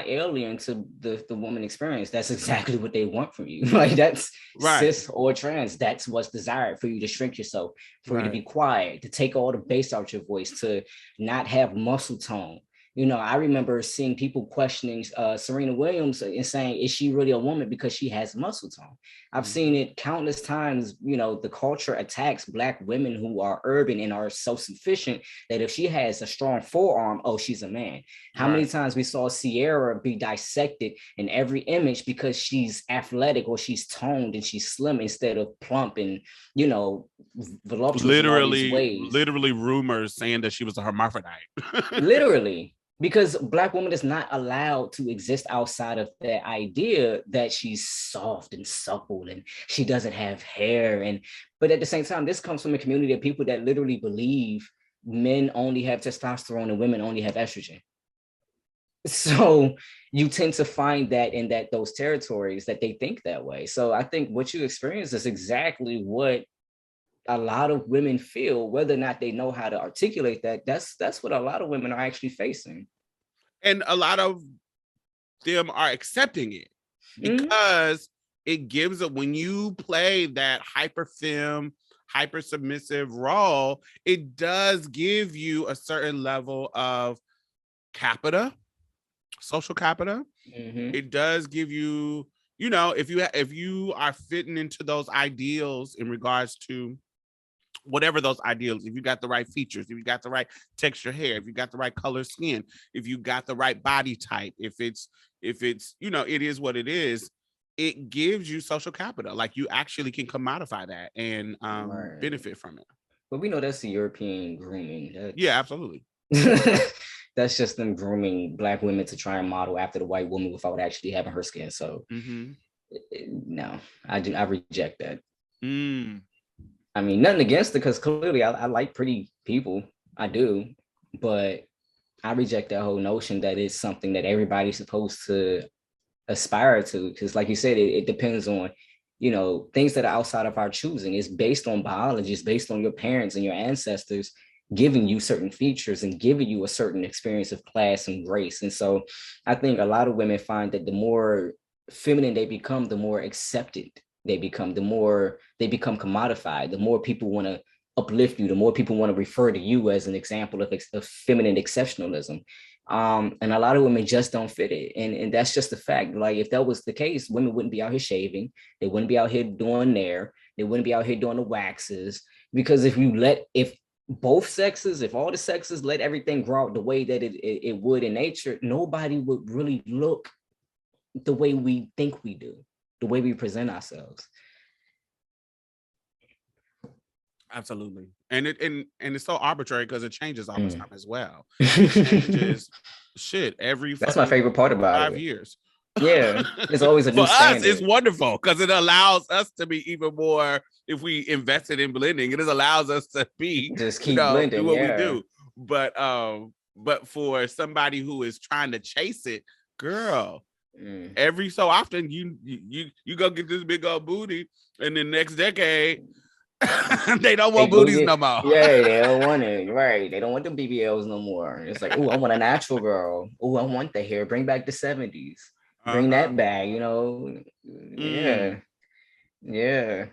Speaker 2: alien to the woman experience. That's exactly what they want from you. Like that's right. Cis or trans, that's what's desired, for you to shrink yourself, for you to be quiet, to take all the bass out your voice, to not have muscle tone. I remember seeing people questioning Serena Williams and saying, is she really a woman because she has muscle tone? I've seen it countless times. The culture attacks Black women who are urban and are self-sufficient, that if she has a strong forearm, oh, she's a man. How many times we saw Sierra be dissected in every image because she's athletic or she's toned and she's slim instead of plump and, voluptuous.
Speaker 1: Literally rumors saying that she was a hermaphrodite.
Speaker 2: Literally. Because Black woman is not allowed to exist outside of that idea that she's soft and supple and she doesn't have hair. But at the same time, this comes from a community of people that literally believe men only have testosterone and women only have estrogen. So you tend to find that in those territories that they think that way. So I think what you experience is exactly what a lot of women feel, whether or not they know how to articulate that. That's what a lot of women are actually facing.
Speaker 1: And a lot of them are accepting it because it gives it, when you play that hyper femme, hyper submissive role, it does give you a certain level of social capita. It does give you, if you are fitting into those ideals in regards to whatever those ideals, if you got the right features, if you got the right texture hair, if you got the right color skin, if you got the right body type, if it's it is what it is, it gives you social capital. Like you actually can commodify that and benefit from it.
Speaker 2: But we know that's the European grooming.
Speaker 1: Yeah, absolutely.
Speaker 2: That's just them grooming Black women to try and model after the white woman without actually having her skin. So no, I reject that. I mean, nothing against it, because clearly I like pretty people. I do. But I reject that whole notion that it's something that everybody's supposed to aspire to. Because like you said, it depends on, things that are outside of our choosing. It's based on biology. It's based on your parents and your ancestors giving you certain features and giving you a certain experience of class and grace. And so I think a lot of women find that the more feminine they become, the more accepted they become, the more they become commodified, the more people want to uplift you, the more people want to refer to you as an example of feminine exceptionalism. And a lot of women just don't fit it. And that's just a fact. Like if that was the case, women wouldn't be out here shaving. They wouldn't be out here doing nair. They wouldn't be out here doing the waxes. Because if both sexes, if all the sexes let everything grow out the way that it would in nature, nobody would really look the way we think we do, the way we present ourselves.
Speaker 1: Absolutely. And it's so arbitrary because it changes all the time as well. It changes shit every
Speaker 2: That's my favorite part about
Speaker 1: 5
Speaker 2: it.
Speaker 1: years.
Speaker 2: Yeah, it's always a new
Speaker 1: For
Speaker 2: standard.
Speaker 1: us, it's wonderful because it allows us to be even more, if we invested in blending, it allows us to be
Speaker 2: just keep blending,
Speaker 1: do what we do. But for somebody who is trying to chase it, girl, every so often you go get this big old booty, and the next decade they don't want booties no more.
Speaker 2: Yeah, they don't want it. Right. They don't want the BBLs no more. It's like, oh, I want a natural girl. Oh, I want the hair. Bring back the 70s. Bring that back, you know. Yeah. Yeah.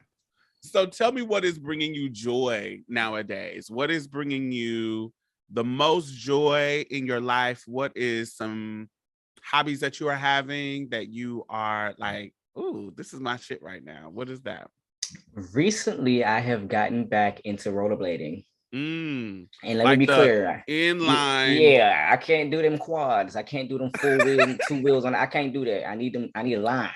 Speaker 1: So tell me, what is bringing you joy nowadays? What is bringing you the most joy in your life? What is some hobbies that you are having that you are like, ooh, this is my shit right now? What is that?
Speaker 2: Recently, I have gotten back into rollerblading. And let
Speaker 1: like
Speaker 2: me be clear.
Speaker 1: Inline.
Speaker 2: Yeah, I can't do them quads. I can't do them full wheel, 2 wheels on. I can't do that. I need them. I need a line.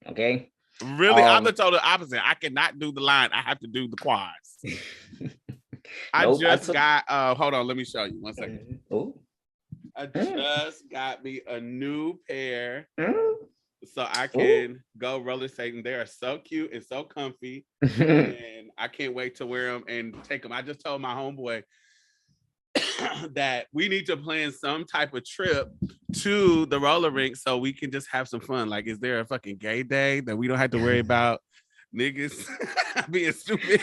Speaker 2: Okay.
Speaker 1: Really? I'm the total opposite. I cannot do the line. I have to do the quads. I just got hold on, let me show you 1 second. I just got me a new pair. So I can go roller skating. They are so cute and so comfy. And I can't wait to wear them and take them. I just told my homeboy that we need to plan some type of trip to the roller rink so we can just have some fun. Like, is there a fucking gay day that we don't have to worry about niggas being stupid?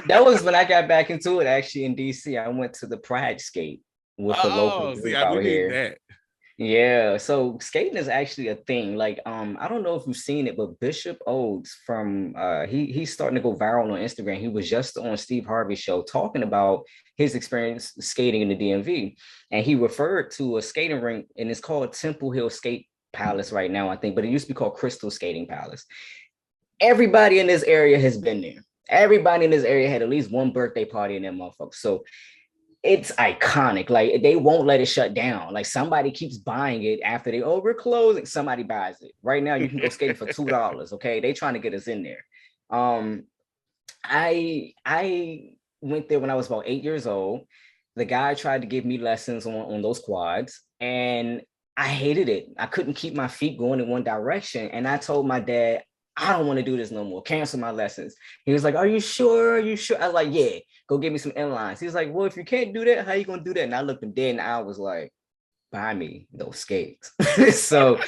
Speaker 2: That was when I got back into it, actually, in DC. I went to the Pride Skate with the local group out here. That. Yeah, so skating is actually a thing. Like, I don't know if you've seen it, but Bishop Oates from he's starting to go viral on Instagram. He was just on Steve Harvey's show talking about his experience skating in the DMV, and he referred to a skating rink, and it's called Temple Hill Skate Palace right now, I think, but it used to be called Crystal Skating Palace. Everybody in this area has been there. Everybody in this area had at least one birthday party in that motherfucker. So it's iconic. Like, they won't let it shut down. Like, somebody keeps buying it after we're closing. Somebody buys it. Right now, you can go skating for $2. Okay, they trying to get us in there. I went there when I was about 8 years old. The guy tried to give me lessons on those quads, and I hated it. I couldn't keep my feet going in one direction, and I told my dad, I don't want to do this no more. Cancel my lessons. He was like, are you sure? Are you sure? I was like, yeah, go get me some inlines. He was like, well, if you can't do that, how you going to do that? And I looked him dead in the eye, was like, buy me those skates. So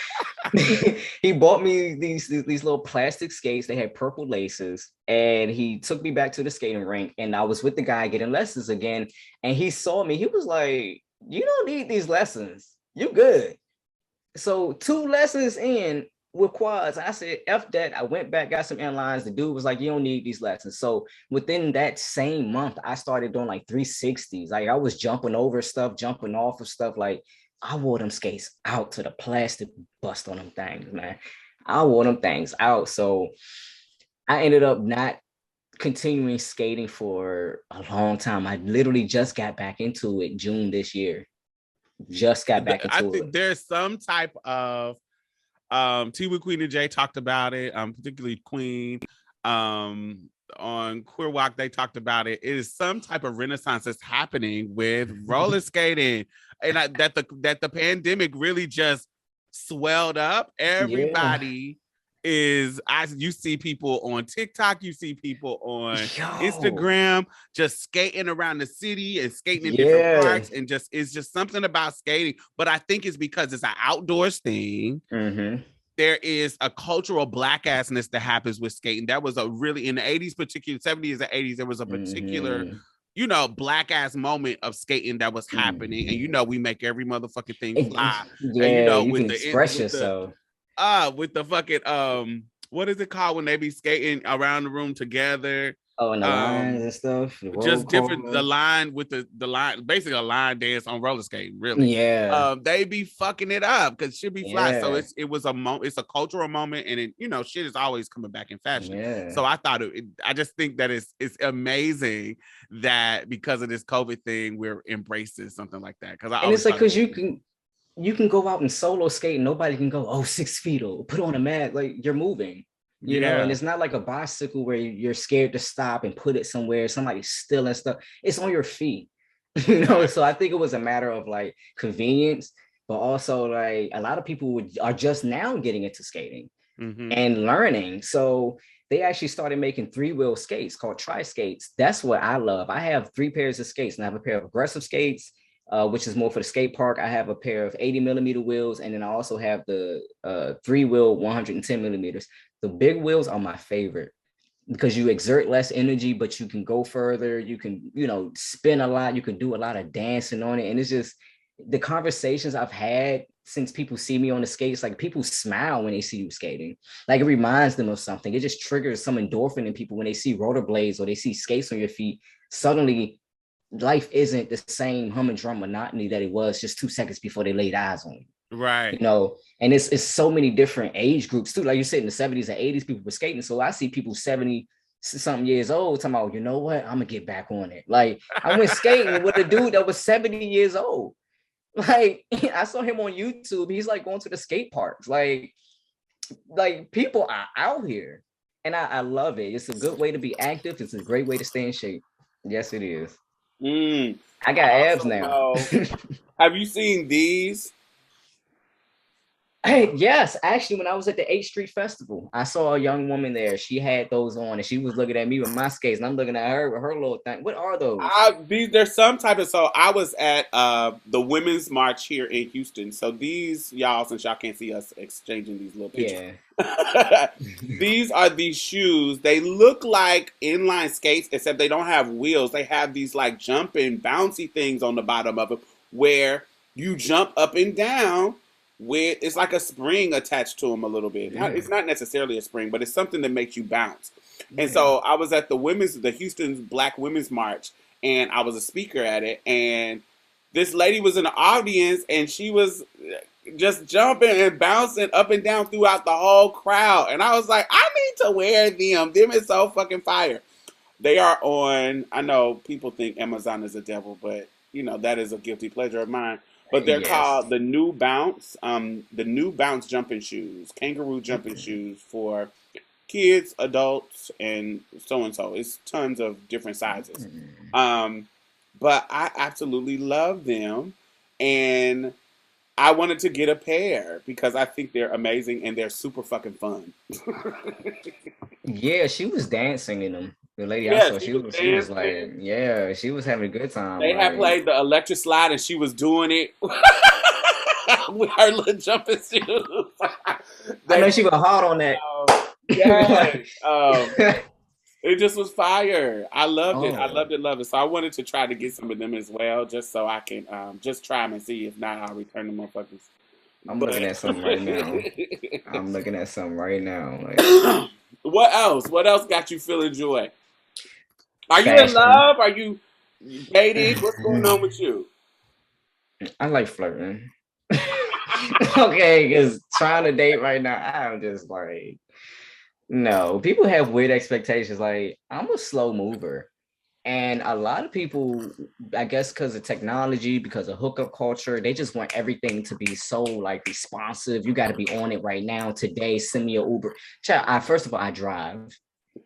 Speaker 2: he bought me these little plastic skates. They had purple laces, and he took me back to the skating rink, and I was with the guy getting lessons again. And he saw me. He was like, you don't need these lessons. You good. So 2 lessons in, with quads, I said, F that. I went back, got some inlines. The dude was like, you don't need these lessons. So within that same month, I started doing like 360s. Like, I was jumping over stuff, jumping off of stuff. Like, I wore them skates out to the plastic bust on them things, man. I wore them things out. So I ended up not continuing skating for a long time. I literally just got back into it June this year. Just got back into it.
Speaker 1: I think there's some type of T with Queen and Jay talked about it, particularly Queen. On Queer Walk, they talked about it. It is some type of renaissance that's happening with roller skating, and that the pandemic really just swelled up. Everybody you see people on TikTok, you see people on Instagram just skating around the city and skating in different parks, and it's just something about skating. But I think it's because it's an outdoors thing. There is a cultural black assness that happens with skating. That was a really, in the 80s, particularly 70s and 80s, there was a particular, black ass moment of skating that was happening. And we make every motherfucking thing fly.
Speaker 2: Yeah, and, you can express yourself.
Speaker 1: With the fucking what is it called when they be skating around the room together?
Speaker 2: Oh, and the lines and stuff. The roll
Speaker 1: Just different, the
Speaker 2: calls.
Speaker 1: line with the line, basically a line dance on roller skating, really.
Speaker 2: Yeah.
Speaker 1: They be fucking it up because shit be fly. So
Speaker 2: Yeah.
Speaker 1: it's a cultural moment, and shit is always coming back in fashion.
Speaker 2: Yeah.
Speaker 1: So I thought I just think that it's amazing that because of this COVID thing, we're embracing something like that. Because
Speaker 2: And it's like, because you can go out and solo skate and nobody can go, oh, 6 feet or put on a mat. Like, you're moving. And it's not like a bicycle where you're scared to stop and put it somewhere, somebody's stealing stuff. It's on your feet, So I think it was a matter of like convenience, but also like a lot of people are just now getting into skating and learning. So they actually started making 3-wheel skates called tri-skates. That's what I love. I have 3 pairs of skates, and I have a pair of aggressive skates, which is more for the skate park. I have a pair of 80 millimeter wheels, and then I also have the 3-wheel 110 millimeters. The big wheels are my favorite because you exert less energy, but you can go further. You can, spin a lot. You can do a lot of dancing on it. And it's just the conversations I've had since people see me on the skates, like people smile when they see you skating. Like it reminds them of something. It just triggers some endorphin in people when they see rollerblades or they see skates on your feet. Suddenly, life isn't the same hum and drum monotony that it was just 2 seconds before they laid eyes on you.
Speaker 1: Right.
Speaker 2: And it's so many different age groups too. Like you said, in the 70s and 80s, people were skating. So I see people 70 something years old talking about, you know what, I'm gonna get back on it. Like I went skating with a dude that was 70 years old. Like I saw him on YouTube. He's like going to the skate parks. Like people are out here. And I love it. It's a good way to be active. It's a great way to stay in shape. Yes, it is. I got abs now.
Speaker 1: Have you seen these?
Speaker 2: Hey, yes, actually, when I was at the 8th Street Festival, I saw a young woman there. She had those on, and she was looking at me with my skates, and I'm looking at her with her little thing. What are those?
Speaker 1: There's some type of. So I was at the Women's March here in Houston. So these, y'all, since y'all can't see us exchanging these little pictures, these are these shoes. They look like inline skates, except they don't have wheels. They have these like jumping, bouncy things on the bottom of them where you jump up and down. It's like a spring attached to them a little bit. It's not necessarily a spring, but it's something that makes you bounce. And so I was at the Houston Black Women's March, and I was a speaker at it. And this lady was in the audience, and she was just jumping and bouncing up and down throughout the whole crowd. And I was like, I need to wear them. Them is so fucking fire. They are on. I know people think Amazon is a devil, but that is a guilty pleasure of mine. But they're called the New Bounce, jumping shoes, kangaroo jumping shoes for kids, adults, and so. It's tons of different sizes. But I absolutely love them, and I wanted to get a pair because I think they're amazing and they're super fucking fun.
Speaker 2: Yeah, she was dancing in them. The lady I saw, she was like, she was having a good time.
Speaker 1: They had played the electric slide and she was doing it with her little jumping shoes.
Speaker 2: I know she was hard on that.
Speaker 1: It just was fire. I loved it. I loved it. So I wanted to try to get some of them as well, just so I can just try them and see. If not, I'll return them motherfuckers.
Speaker 2: Looking at something right now. Like,
Speaker 1: what else? What else got you feeling joy? Are you in love? Are you dating? What's going on with you?
Speaker 2: I like flirting. Okay, because trying to date right now, I'm just like, no. People have weird expectations. Like, I'm a slow mover. And a lot of people, I guess because of technology, because of hookup culture, they just want everything to be so like responsive. You got to be on it right now, today, send me an Uber. First of all, I drive.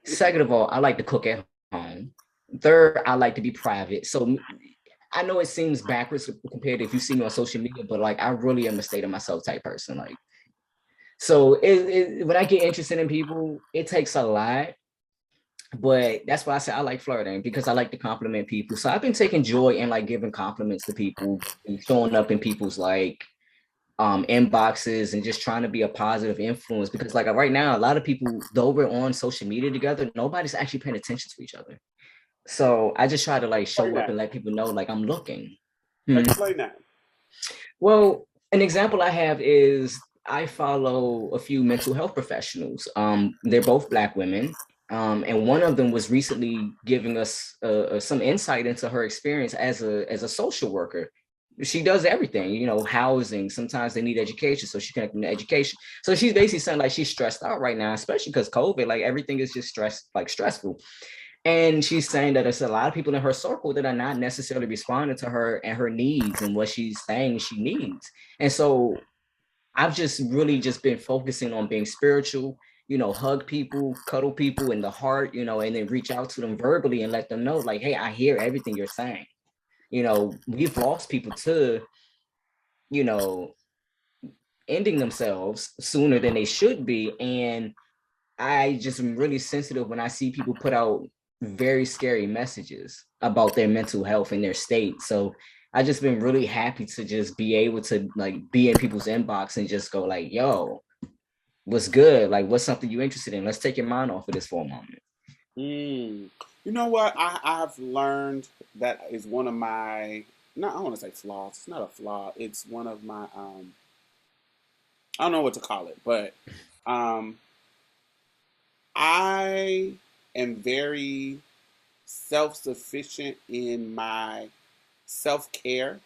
Speaker 2: Second of all, I like to cook at home. Third, I like to be private. So I know it seems backwards compared to if you see me on social media, but like I really am a state of myself type person. Like, so when I get interested in people, it takes a lot. But that's why I say I like flirting, because I like to compliment people. So I've been taking joy in like giving compliments to people and showing up in people's like inboxes and just trying to be a positive influence, because like right now, a lot of people, though we're on social media together, nobody's actually paying attention to each other. So I just try to like show up and let people know like I'm looking.
Speaker 1: Explain that.
Speaker 2: Well, an example I have is I follow a few mental health professionals. They're both Black women. And one of them was recently giving us some insight into her experience as a social worker. She does everything, you know, housing. Sometimes they need education, so she connected to education. So she's basically saying like she's stressed out right now, especially because COVID, like everything is just stressful. And she's saying that there's a lot of people in her circle that are not necessarily responding to her and her needs and what she's saying she needs. And so I've just really just been focusing on being spiritual, you know, hug people, cuddle people in the heart, you know, and then reach out to them verbally and let them know, like, hey, I hear everything you're saying. You know, we've lost people to, you know, ending themselves sooner than they should be. And I just am really sensitive when I see people put out very scary messages about their mental health and their state. So I just been really happy to just be able to like be in people's inbox and just go like, yo, what's good? Like, what's something you interested in? Let's take your mind off of this for a moment.
Speaker 1: Mm. You know what? I've learned that is one of my, not, I don't want to say flaws. It's not a flaw. It's one of my, I don't know what to call it, but um, I am very self-sufficient in my self-care.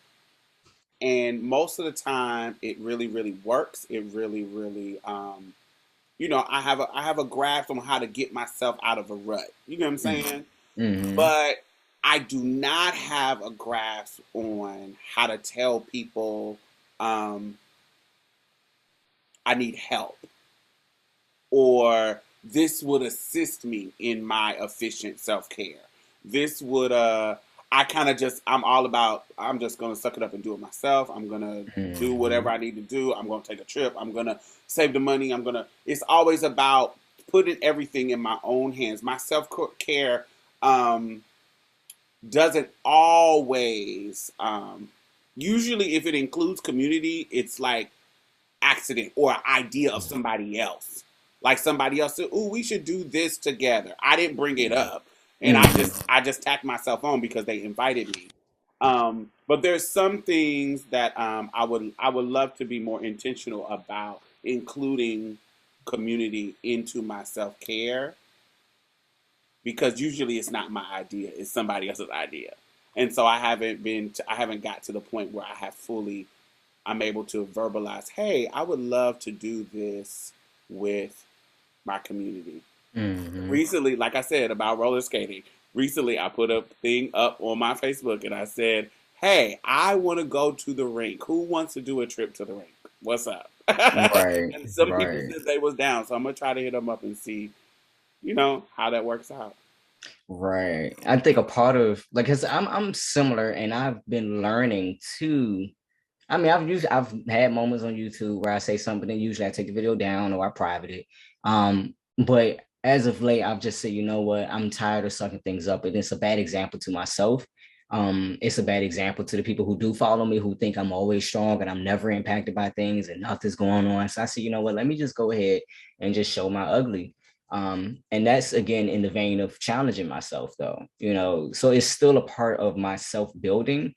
Speaker 1: And most of the time it really, really works. It really, really, I have a grasp on how to get myself out of a rut. You know what I'm saying?
Speaker 2: Mm-hmm.
Speaker 1: But I do not have a grasp on how to tell people um, I need help, or this would assist me in my efficient self care. This would I kind of just I'm all about I'm just gonna suck it up and do it myself. I'm gonna do whatever
Speaker 2: Mm-hmm.
Speaker 1: I need to do. I'm gonna take a trip. I'm gonna save the money. It's always about putting everything in my own hands. My self care um, doesn't always usually if it includes community, it's like accident or idea of somebody else. Like somebody else said, "Ooh, we should do this together." I didn't bring it up, and
Speaker 2: Mm-hmm.
Speaker 1: I just tacked myself on because they invited me. But there's some things that I would love to be more intentional about including community into my self care, because usually it's not my idea; it's somebody else's idea, and so I haven't got to the point where I'm able to verbalize, hey, I would love to do this with my community.
Speaker 2: Mm-hmm.
Speaker 1: Recently, like I said about roller skating, recently I put a thing up on my Facebook and I said, hey, I want to go to the rink. Who wants to do a trip to the rink? What's up?
Speaker 2: Right,
Speaker 1: And some people
Speaker 2: right.
Speaker 1: said they was down. So I'm going to try to hit them up and see, how that works out.
Speaker 2: Right. I think a part of like, cause I'm similar and I've been learning to, I mean, I've had moments on YouTube where I say something and usually I take the video down or I private it. But as of late, I've just said, you know what, I'm tired of sucking things up. And it's a bad example to myself. It's a bad example to the people who do follow me, who think I'm always strong and I'm never impacted by things and nothing's going on. So I said, you know what, let me just go ahead and just show my ugly. And that's again in the vein of challenging myself, though, you know, so it's still a part of my self-building.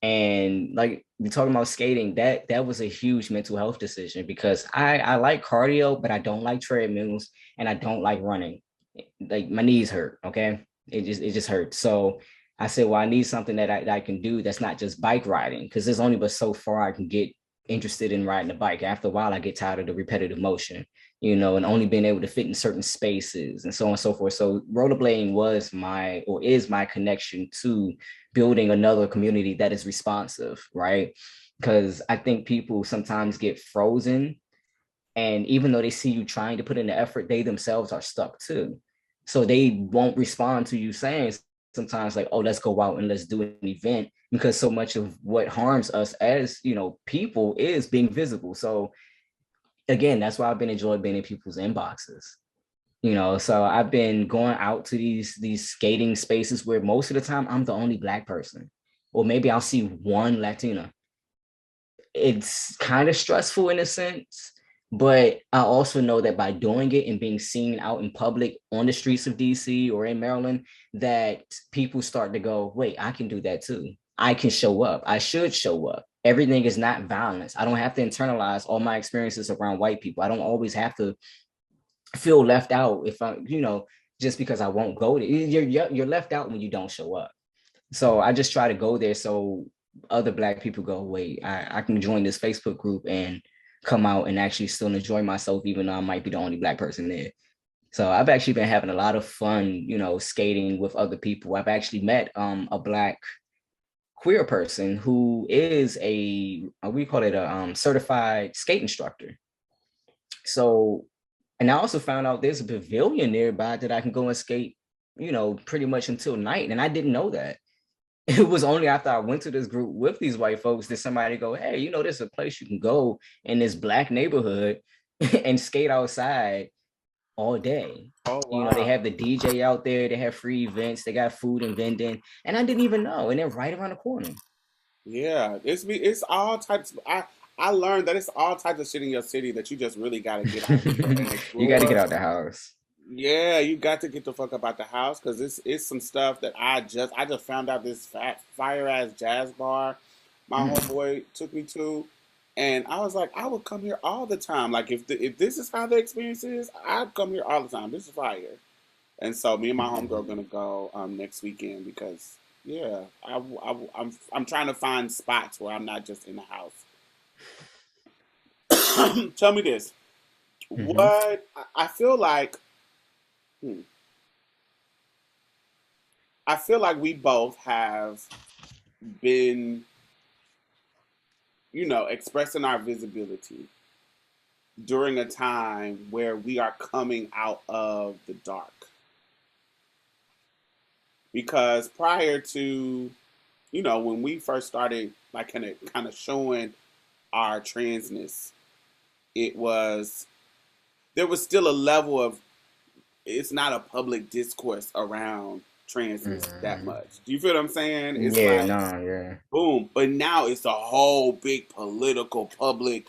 Speaker 2: And like we talking about skating, that was a huge mental health decision because I like cardio, but I don't like treadmills and I don't like running. Like my knees hurt. Okay, it just hurts. So I said, well, I need something that I can do that's not just bike riding because there's only but so far I can get interested in riding a bike. After a while, I get tired of the repetitive motion, you know, and only being able to fit in certain spaces and so on and so forth. So rollerblading was my or is my connection to building another community that is responsive, right? Because I think people sometimes get frozen, and even though they see you trying to put in the effort, they themselves are stuck too. So they won't respond to you saying sometimes like, oh, let's go out and let's do an event, because so much of what harms us as, you know, people is being visible. So again, that's why I've been enjoying being in people's inboxes, you know. So I've been going out to these skating spaces where most of the time I'm the only black person, or maybe I'll see one Latina. It's kind of stressful in a sense, but I also know that by doing it and being seen out in public on the streets of DC or in Maryland, that people start to go, wait, I can do that too. I can show up. I should show up. Everything is not violence. I don't have to internalize all my experiences around white people. I don't always have to feel left out if I, you know, just because I won't go there. You're left out when you don't show up. So I just try to go there so other Black people go, wait, I can join this Facebook group and come out and actually still enjoy myself, even though I might be the only Black person there. So I've actually been having a lot of fun, you know, skating with other people. I've actually met a Black queer person who is we call it a certified skate instructor. So, and I also found out there's a pavilion nearby that I can go and skate, you know, pretty much until night. And I didn't know that. It was only after I went to this group with these white folks that somebody go, hey, you know, there's a place you can go in this Black neighborhood and skate outside all day.
Speaker 1: Oh, wow.
Speaker 2: You know, they have the DJ out there, they have free events, they got food and vending, and I didn't even know. And they're right around the corner.
Speaker 1: Yeah, it's all types. I learned that it's all types of shit in your city that you just really got to get out there and
Speaker 2: You got to get
Speaker 1: explore.
Speaker 2: out the house.
Speaker 1: Yeah, you got to get the fuck up out the house because it's some stuff that I just found out this fire ass jazz bar my
Speaker 2: Mhm.
Speaker 1: homeboy took me to, and I was like, I would come here all the time. Like if this is how the experience is, I'd come here all the time. This is fire. And so me and my homegirl gonna go next weekend because yeah, I'm trying to find spots where I'm not just in the house. Tell me this.
Speaker 2: Mhm.
Speaker 1: What I feel like, hmm, I feel like we both have been, expressing our visibility during a time where we are coming out of the dark. Because prior to, when we first started, like kind of showing our transness, it was there was still a level of it's not a public discourse around transness that
Speaker 2: Mhm.
Speaker 1: much. Do you feel what I'm saying? It's
Speaker 2: Yeah,
Speaker 1: like
Speaker 2: no, yeah.
Speaker 1: boom, but now it's a whole big political public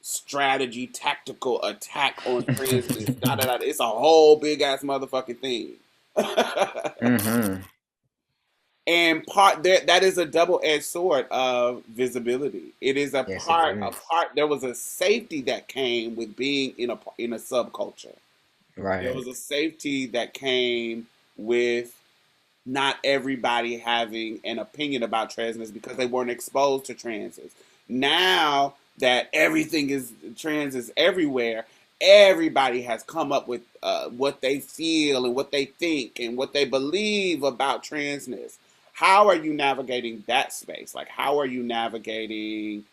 Speaker 1: strategy tactical attack on transness. Da, da, da. It's a whole big ass motherfucking thing.
Speaker 2: Hmm.
Speaker 1: And that is a double edged sword of visibility. It is
Speaker 2: Yes, it is.
Speaker 1: there was a safety that came with being in a subculture. There
Speaker 2: Right.
Speaker 1: was a safety that came with not everybody having an opinion about transness because they weren't exposed to transes. Now that everything is trans is everywhere, everybody has come up with what they feel and what they think and what they believe about transness. How are you navigating that space? Like, how are you navigating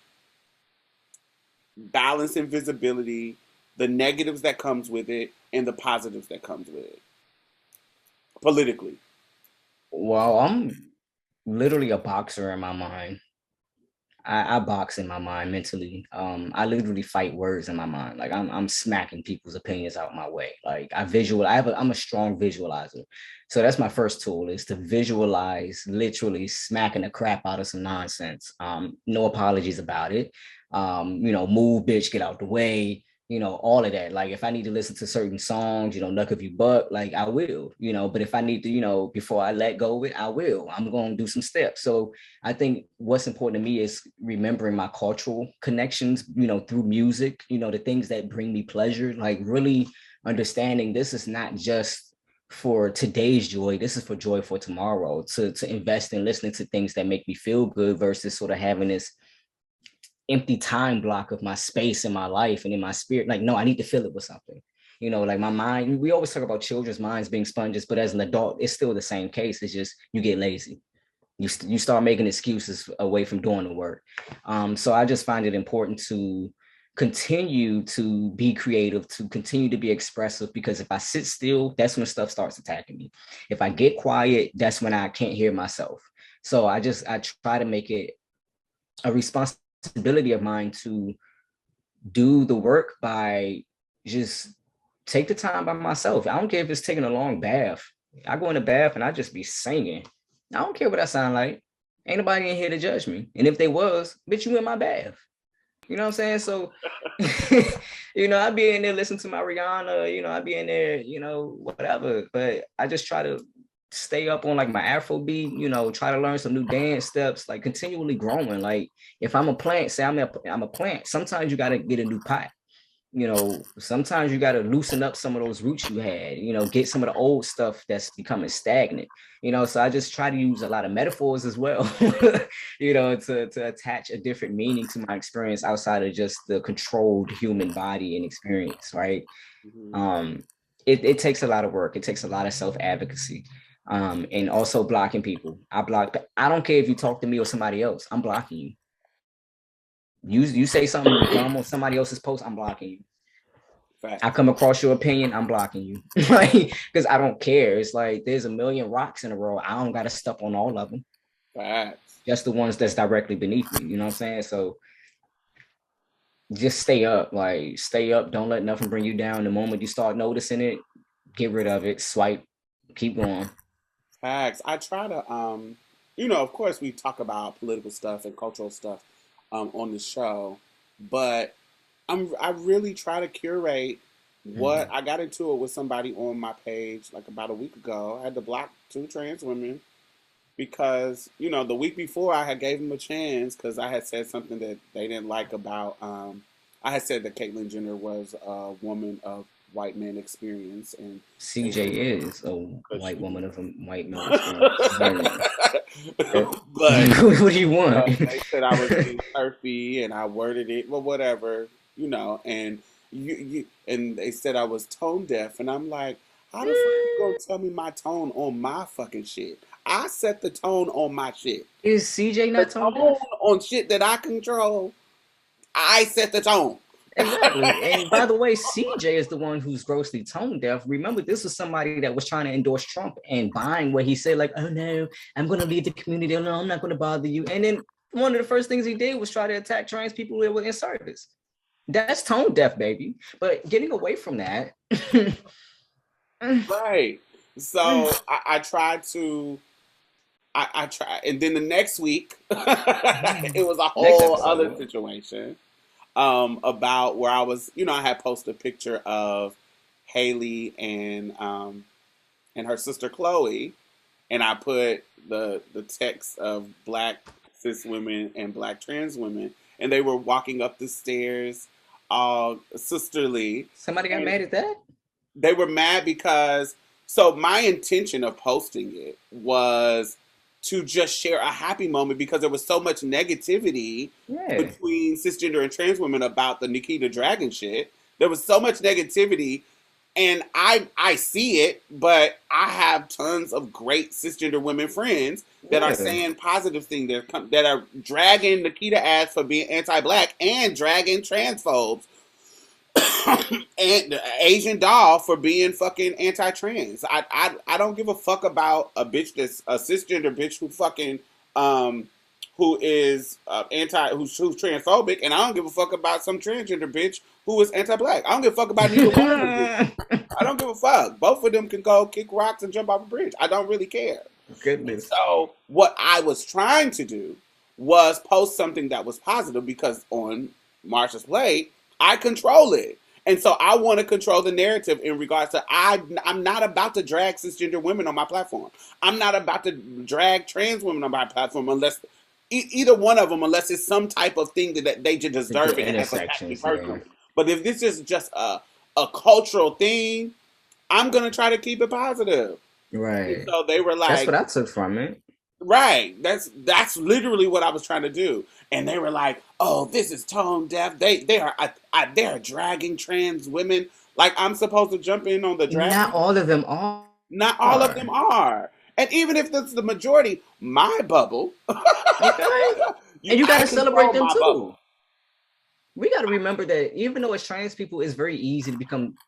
Speaker 1: balance and visibility, the negatives that comes with it, and the positives that comes with it politically?
Speaker 2: Well, I'm literally a boxer in my mind. I box in my mind mentally. I literally fight words in my mind. Like I'm smacking people's opinions out my way. Like I'm a strong visualizer. So that's my first tool is to visualize literally smacking the crap out of some nonsense. No apologies about it. Move, bitch, get out the way. All of that. Like if I need to listen to certain songs, Nuck if you buck, like I will, but if I need to, before I let go of it, I will. I'm gonna do some steps. So I think what's important to me is remembering my cultural connections, through music, the things that bring me pleasure, like really understanding this is not just for today's joy, this is for joy for tomorrow, to invest in listening to things that make me feel good versus sort of having this empty time block of my space in my life and in my spirit. Like, no, I need to fill it with something. Like my mind, we always talk about children's minds being sponges, but as an adult, it's still the same case. It's just you get lazy. You start making excuses away from doing the work. So I just find it important to continue to be creative, to continue to be expressive, because if I sit still, that's when stuff starts attacking me. If I get quiet, that's when I can't hear myself. So I try to make it a responsibility of mine to do the work by just take the time by myself. I don't care if it's taking a long bath. I go in the bath and I just be singing. I don't care what I sound like. Ain't nobody in here to judge me. And if they was, bitch, you in my bath. You know what I'm saying? So, I'd be in there listening to my Rihanna, I'd be in there, whatever. But I just try to stay up on like my Afro beat, try to learn some new dance steps, like continually growing. Like if I'm a plant, say I'm a plant, sometimes you got to get a new pot. you know, sometimes you got to loosen up some of those roots you had, you know, get some of the old stuff that's becoming stagnant, you know. So I just try to use a lot of metaphors as well, you know, to attach a different meaning to my experience outside of just the controlled human body and experience, right? Um, it takes a lot of work. It takes a lot of self-advocacy. And also blocking people. I don't care if you talk to me or somebody else, I'm blocking you. You say something dumb on somebody else's post, I'm blocking you. Fact. I come across your opinion, I'm blocking you. Like, because I don't care. It's like there's a million rocks in the world. I don't gotta step on all of them.
Speaker 1: Fact.
Speaker 2: Just the ones that's directly beneath me. You know what I'm saying? So just stay up. Like, stay up. Don't let nothing bring you down. The moment you start noticing it, get rid of it. Swipe. Keep going.
Speaker 1: Facts. I try to you know, of course we talk about political stuff and cultural stuff on the show, but I really try to curate what I got into it with somebody on my page like about a week ago. I had to block 2 trans women because, you know, the week before I had gave them a chance because I had said something that they didn't like about I had said that Caitlyn Jenner was a woman of white man experience, and
Speaker 2: CJ is a white woman of a white man experience. But what do you want?
Speaker 1: They said I was being turfy, and I worded it, well, whatever, you know, and and they said I was tone deaf, and I'm like, how the fuck you gonna tell me my tone on my fucking shit? I set the tone on my shit.
Speaker 2: Is CJ not tone deaf?
Speaker 1: On shit that I control, I set the tone.
Speaker 2: Exactly. And by the way, CJ is the one who's grossly tone deaf. Remember, this was somebody that was trying to endorse Trump and buying what he said, like, oh no, I'm going to leave the community alone. I'm not going to bother you. And then one of the first things he did was try to attack trans people that were in service. That's tone deaf, baby. But getting away from that.
Speaker 1: Right. So I tried to, I tried. And then the next week, it was a whole other situation. About where I was, you know, I had posted a picture of Haley and her sister Chloe, and I put the text of Black cis women and Black trans women, and they were walking up the stairs all sisterly.
Speaker 2: Somebody got mad at that?
Speaker 1: They were mad because, so my intention of posting it was to just share a happy moment because there was so much negativity between cisgender and trans women about the Nikita Dragon shit. There was so much negativity, and I see it, but I have tons of great cisgender women friends that are saying positive things that are dragging Nikita ass for being anti-Black and dragging transphobes and Asian doll for being fucking anti-trans. I don't give a fuck about a bitch that's a cisgender bitch who fucking who is who's transphobic, and I don't give a fuck about some transgender bitch who is anti-Black. I don't give a fuck about neither one of them. I don't give a fuck. Both of them can go kick rocks and jump off a bridge. I don't really care.
Speaker 2: Goodness.
Speaker 1: So what I was trying to do was post something that was positive because on Marsha's plate, I control it. And so I want to control the narrative in regards to I'm not about to drag cisgender women on my platform. I'm not about to drag trans women on my platform unless either one of them, unless it's some type of thing that they just deserve it as a person. But if this is just a cultural thing, I'm gonna try to keep it positive.
Speaker 2: Right.
Speaker 1: And so they were like,
Speaker 2: that's what I took from it.
Speaker 1: Right. That's literally what I was trying to do. And they were like, "Oh, this is tone deaf. They are dragging trans women. Like I'm supposed to jump in on the drag."
Speaker 2: Not all of them are.
Speaker 1: Not all of them are. And even if that's the majority, my bubble.
Speaker 2: Okay. And you got to celebrate them too. Bubble. We got to remember that even though as trans people, it's very easy to become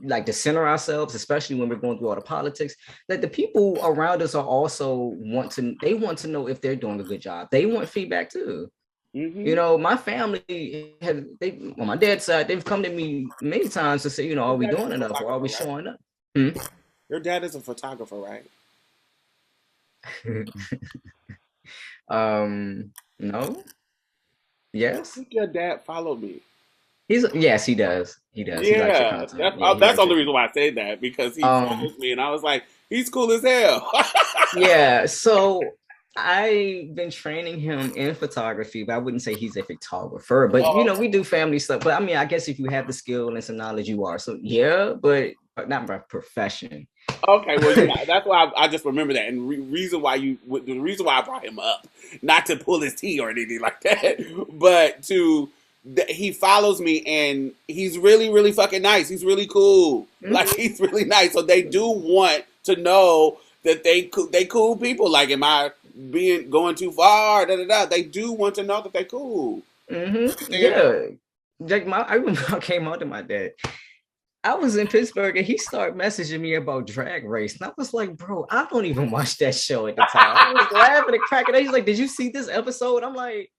Speaker 2: like to center ourselves, especially when we're going through all the politics, that the people around us are also want to know if they're doing a good job. They want feedback too. Mm-hmm. You know, my family on my dad's side, they've come to me many times to say, you know, are we doing enough or are we showing up?
Speaker 1: Your dad is a photographer, right?
Speaker 2: No. Yes.
Speaker 1: I think your dad followed me.
Speaker 2: Yes, he does. He does.
Speaker 1: Yeah, that's the only reason why I say that, because he follows me, and I was like, he's cool as hell.
Speaker 2: Yeah. So I've been training him in photography, but I wouldn't say he's a photographer. But you
Speaker 1: Oh,
Speaker 2: know, we do family stuff. But I mean, I guess if you have the skill and some knowledge, you are. So yeah, but not my profession.
Speaker 1: okay, well, yeah, that's why I just remember that, and the reason why I brought him up, not to pull his tea or anything like that, but he follows me, and he's really, really fucking nice. He's really cool, like
Speaker 2: Mhm.
Speaker 1: he's really nice. So they do want to know that they cool people. Like, am I being going too far? Da da da. They do want to know that they cool. You know?
Speaker 2: Yeah. Like I remember I came out to my dad. I was in Pittsburgh and he started messaging me about Drag Race. And I was like, bro, I don't even watch that show at the time. I was laughing and cracking up. He's like, did you see this episode? I'm like,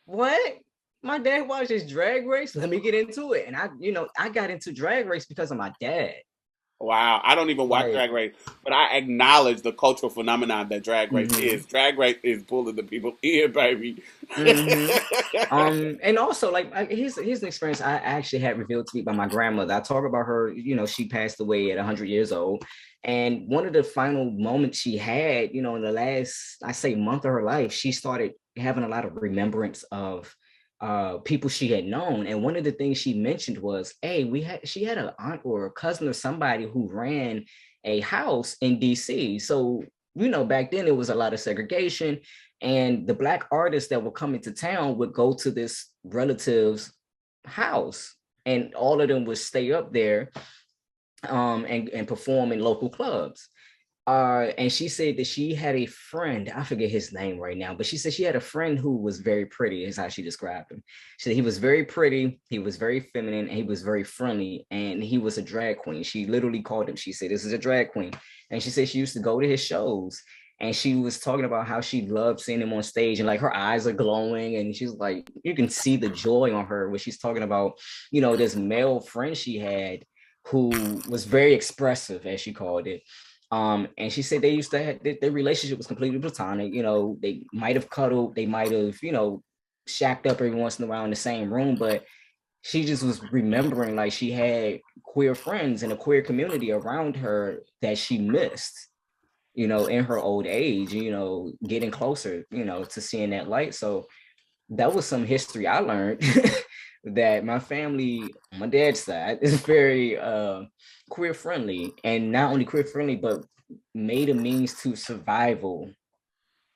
Speaker 2: what? My dad watched this Drag Race. Let me get into it. And I got into Drag Race because of my dad.
Speaker 1: Wow, I don't even watch
Speaker 2: Like,
Speaker 1: Drag Race, but I acknowledge the cultural phenomenon that Drag Race is.
Speaker 2: mm-hmm,
Speaker 1: Drag Race is pulling the people in, baby.
Speaker 2: mm-hmm. And also like here's an experience I actually had revealed to me by my grandmother. I talk about her, she passed away at 100 years old. And one of the final moments she had, in the last, I say, month of her life, she started having a lot of remembrance of people she had known. And one of the things she mentioned was, hey, she had an aunt or a cousin or somebody who ran a house in DC. So, back then it was a lot of segregation. And the Black artists that were coming to town would go to this relative's house, and all of them would stay up there and perform in local clubs. And she said that she had a friend, I forget his name right now, but she said she had a friend who was very pretty, is how she described him. She said he was very pretty, he was very feminine, and he was very friendly, and he was a drag queen. She literally called him, she said, this is a drag queen. And she said she used to go to his shows, and she was talking about how she loved seeing him on stage, and like her eyes are glowing, and she's like, you can see the joy on her when she's talking about, this male friend she had who was very expressive, as she called it. And she said they used to have their relationship was completely platonic. They might have cuddled, they might have, shacked up every once in a while in the same room, but she just was remembering like she had queer friends and a queer community around her that she missed, in her old age, getting closer, to seeing that light. So that was some history I learned that my family on my dad's side is very queer friendly, and not only queer friendly, but made a means to survival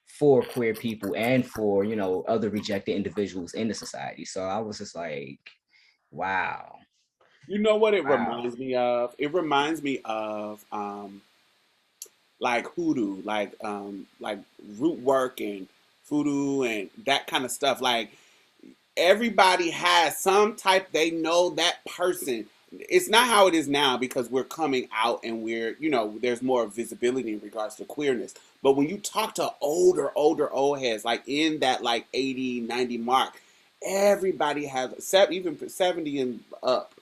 Speaker 2: for queer people and for, other rejected individuals in the society. So I was just like, wow,
Speaker 1: You know what it
Speaker 2: wow.
Speaker 1: reminds me of? It reminds me of like hoodoo, like root work and voodoo and that kind of stuff. Like everybody has some type, they know that person. It's not how it is now because we're coming out and there's more visibility in regards to queerness. But when you talk to older old heads, like in that like 80, 90 mark, everybody has, even 70 and up,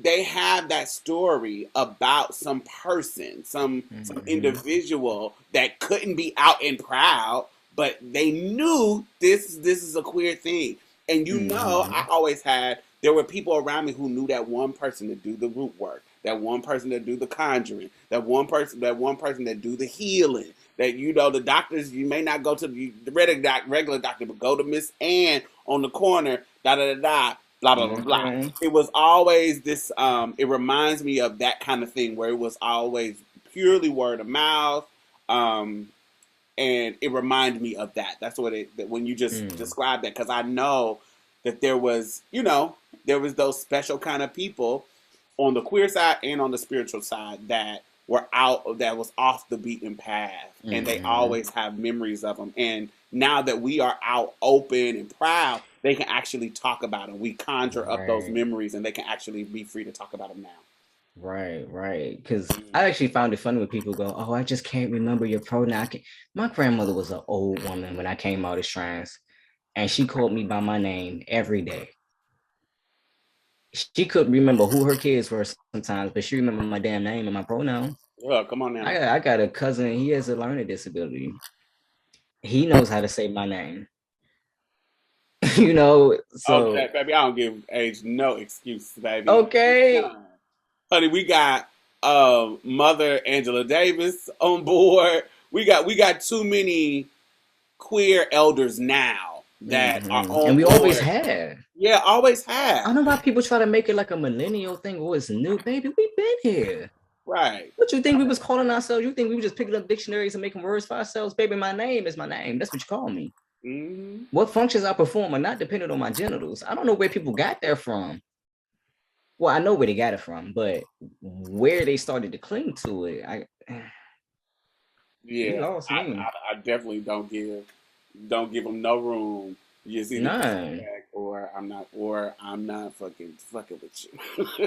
Speaker 1: they have that story about some person, some
Speaker 2: Mm-hmm.
Speaker 1: individual that couldn't be out and proud, but they knew this is a queer thing. And I
Speaker 2: Mm-hmm.
Speaker 1: always had, there were people around me who knew that one person to do the root work, that one person to do the conjuring, that one person that do the healing. That the doctors, you may not go to the regular doctor, but go to Miss Ann on the corner, da da da da, blah blah blah blah.
Speaker 2: Mm-hmm.
Speaker 1: It was always this. It reminds me of that kind of thing where it was always purely word of mouth. Um, and it reminded me of that. That's what that when you just
Speaker 2: Mm.
Speaker 1: described that, because I know that there was those special kind of people on the queer side and on the spiritual side that were out, that was off the beaten path, and they
Speaker 2: Mm-hmm.
Speaker 1: always have memories of them. And now that we are out open and proud, they can actually talk about them. We conjure up those
Speaker 2: Right.
Speaker 1: memories, and they can actually be free to talk about them now.
Speaker 2: Right. Because I actually found it funny when people go, "Oh, I just can't remember your pronoun." My grandmother was an old woman when I came out as trans, and she called me by my name every day. She couldn't remember who her kids were sometimes, but she remembered my damn name and my pronoun.
Speaker 1: Oh, come on now.
Speaker 2: I got a cousin. He has a learning disability. He knows how to say my name.
Speaker 1: Okay,
Speaker 2: So
Speaker 1: baby, I don't give age no excuse, baby.
Speaker 2: okay.
Speaker 1: Honey, we got Mother Angela Davis on board. we got too many queer elders now that are
Speaker 2: And
Speaker 1: on
Speaker 2: we always
Speaker 1: board.
Speaker 2: had.
Speaker 1: Yeah, always
Speaker 2: I don't
Speaker 1: have.
Speaker 2: know why people try to make it like a millennial thing. Oh, it's new, baby. We've been here.
Speaker 1: Right.
Speaker 2: What you think we was calling ourselves? You think we were just picking up dictionaries and making words for ourselves? Baby, my name is my name. That's what you call me.
Speaker 1: Mm-hmm.
Speaker 2: What functions I perform are not dependent on my genitals. I don't know where people got there from. Well, I know where they got it from, but where they started to cling to it, you
Speaker 1: Yeah,
Speaker 2: lost me.
Speaker 1: I definitely don't give them no room. You just either push
Speaker 2: None.
Speaker 1: back or I'm not fucking with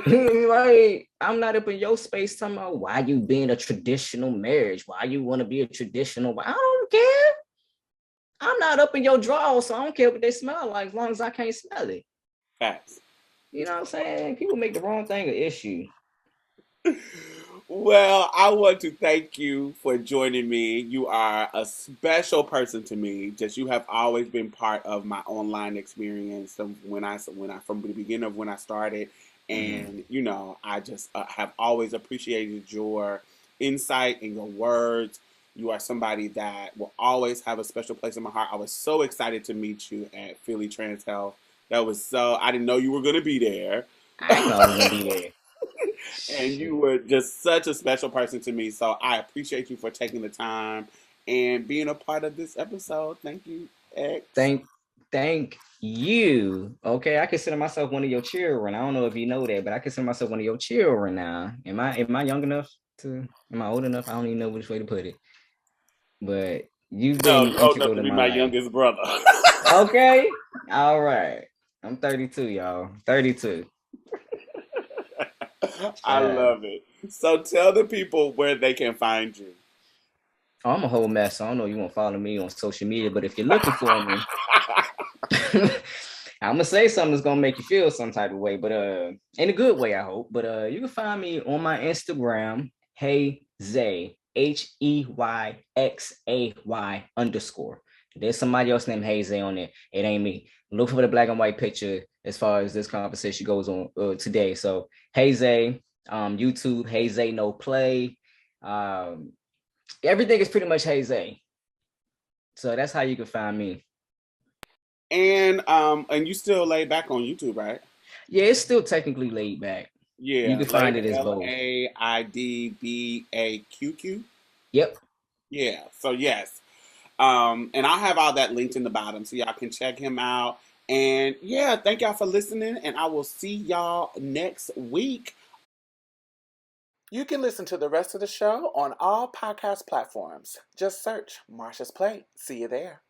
Speaker 1: you.
Speaker 2: Like, I'm not up in your space talking about why you being a traditional marriage, why you want to be a traditional. I don't care. I'm not up in your drawers, so I don't care what they smell like as long as I can't smell it.
Speaker 1: Facts.
Speaker 2: You know what I'm saying? People make the wrong thing an issue.
Speaker 1: Well, I want to thank you for joining me. You are a special person to me. Just you have always been part of my online experience from the beginning of when I started, and I just have always appreciated your insight and your words. You are somebody that will always have a special place in my heart. I was so excited to meet you at Philly Trans Health. I didn't know you were going to be there.
Speaker 2: I ain't know I was gonna be there.
Speaker 1: And you
Speaker 2: Shit.
Speaker 1: were just such a special person to me. So I appreciate you for taking the time and being a part of this episode. Thank you, X.
Speaker 2: Thank you. Okay, I consider myself one of your children. I don't know if you know that, but I consider myself one of your children now. Am I young enough to am I old enough? I don't even know which way to put it. But you've
Speaker 1: No,
Speaker 2: been
Speaker 1: you're old enough
Speaker 2: integral
Speaker 1: to
Speaker 2: to
Speaker 1: be
Speaker 2: my
Speaker 1: my
Speaker 2: life.
Speaker 1: youngest brother.
Speaker 2: Okay. All right. I'm 32, y'all. 32.
Speaker 1: I love it. So tell the people where they can find you.
Speaker 2: Oh, I'm a whole mess. So I don't know if you want to follow me on social media, but if you're looking for me, I'm gonna say something that's gonna make you feel some type of way, but in a good way, I hope. But you can find me on my Instagram, Hey Xay, HEYXAY_. There's somebody else named Hey Xay on there. It ain't me. Look for the black and white picture as far as this conversation goes on today. So Hey Xay, YouTube, Hey Xay No Play. Everything is pretty much Hey Xay. So that's how you can find me.
Speaker 1: And you still lay back on YouTube, right?
Speaker 2: Yeah, it's still technically laid back. You
Speaker 1: Yeah,
Speaker 2: can find
Speaker 1: laid
Speaker 2: it as both.
Speaker 1: LAIDBAQQ.
Speaker 2: Yep.
Speaker 1: Yeah. So yes. And I'll have all that linked in the bottom so y'all can check him out. And yeah, thank y'all for listening. And I will see y'all next week. You can listen to the rest of the show on all podcast platforms. Just search Marsha's Plate. See you there.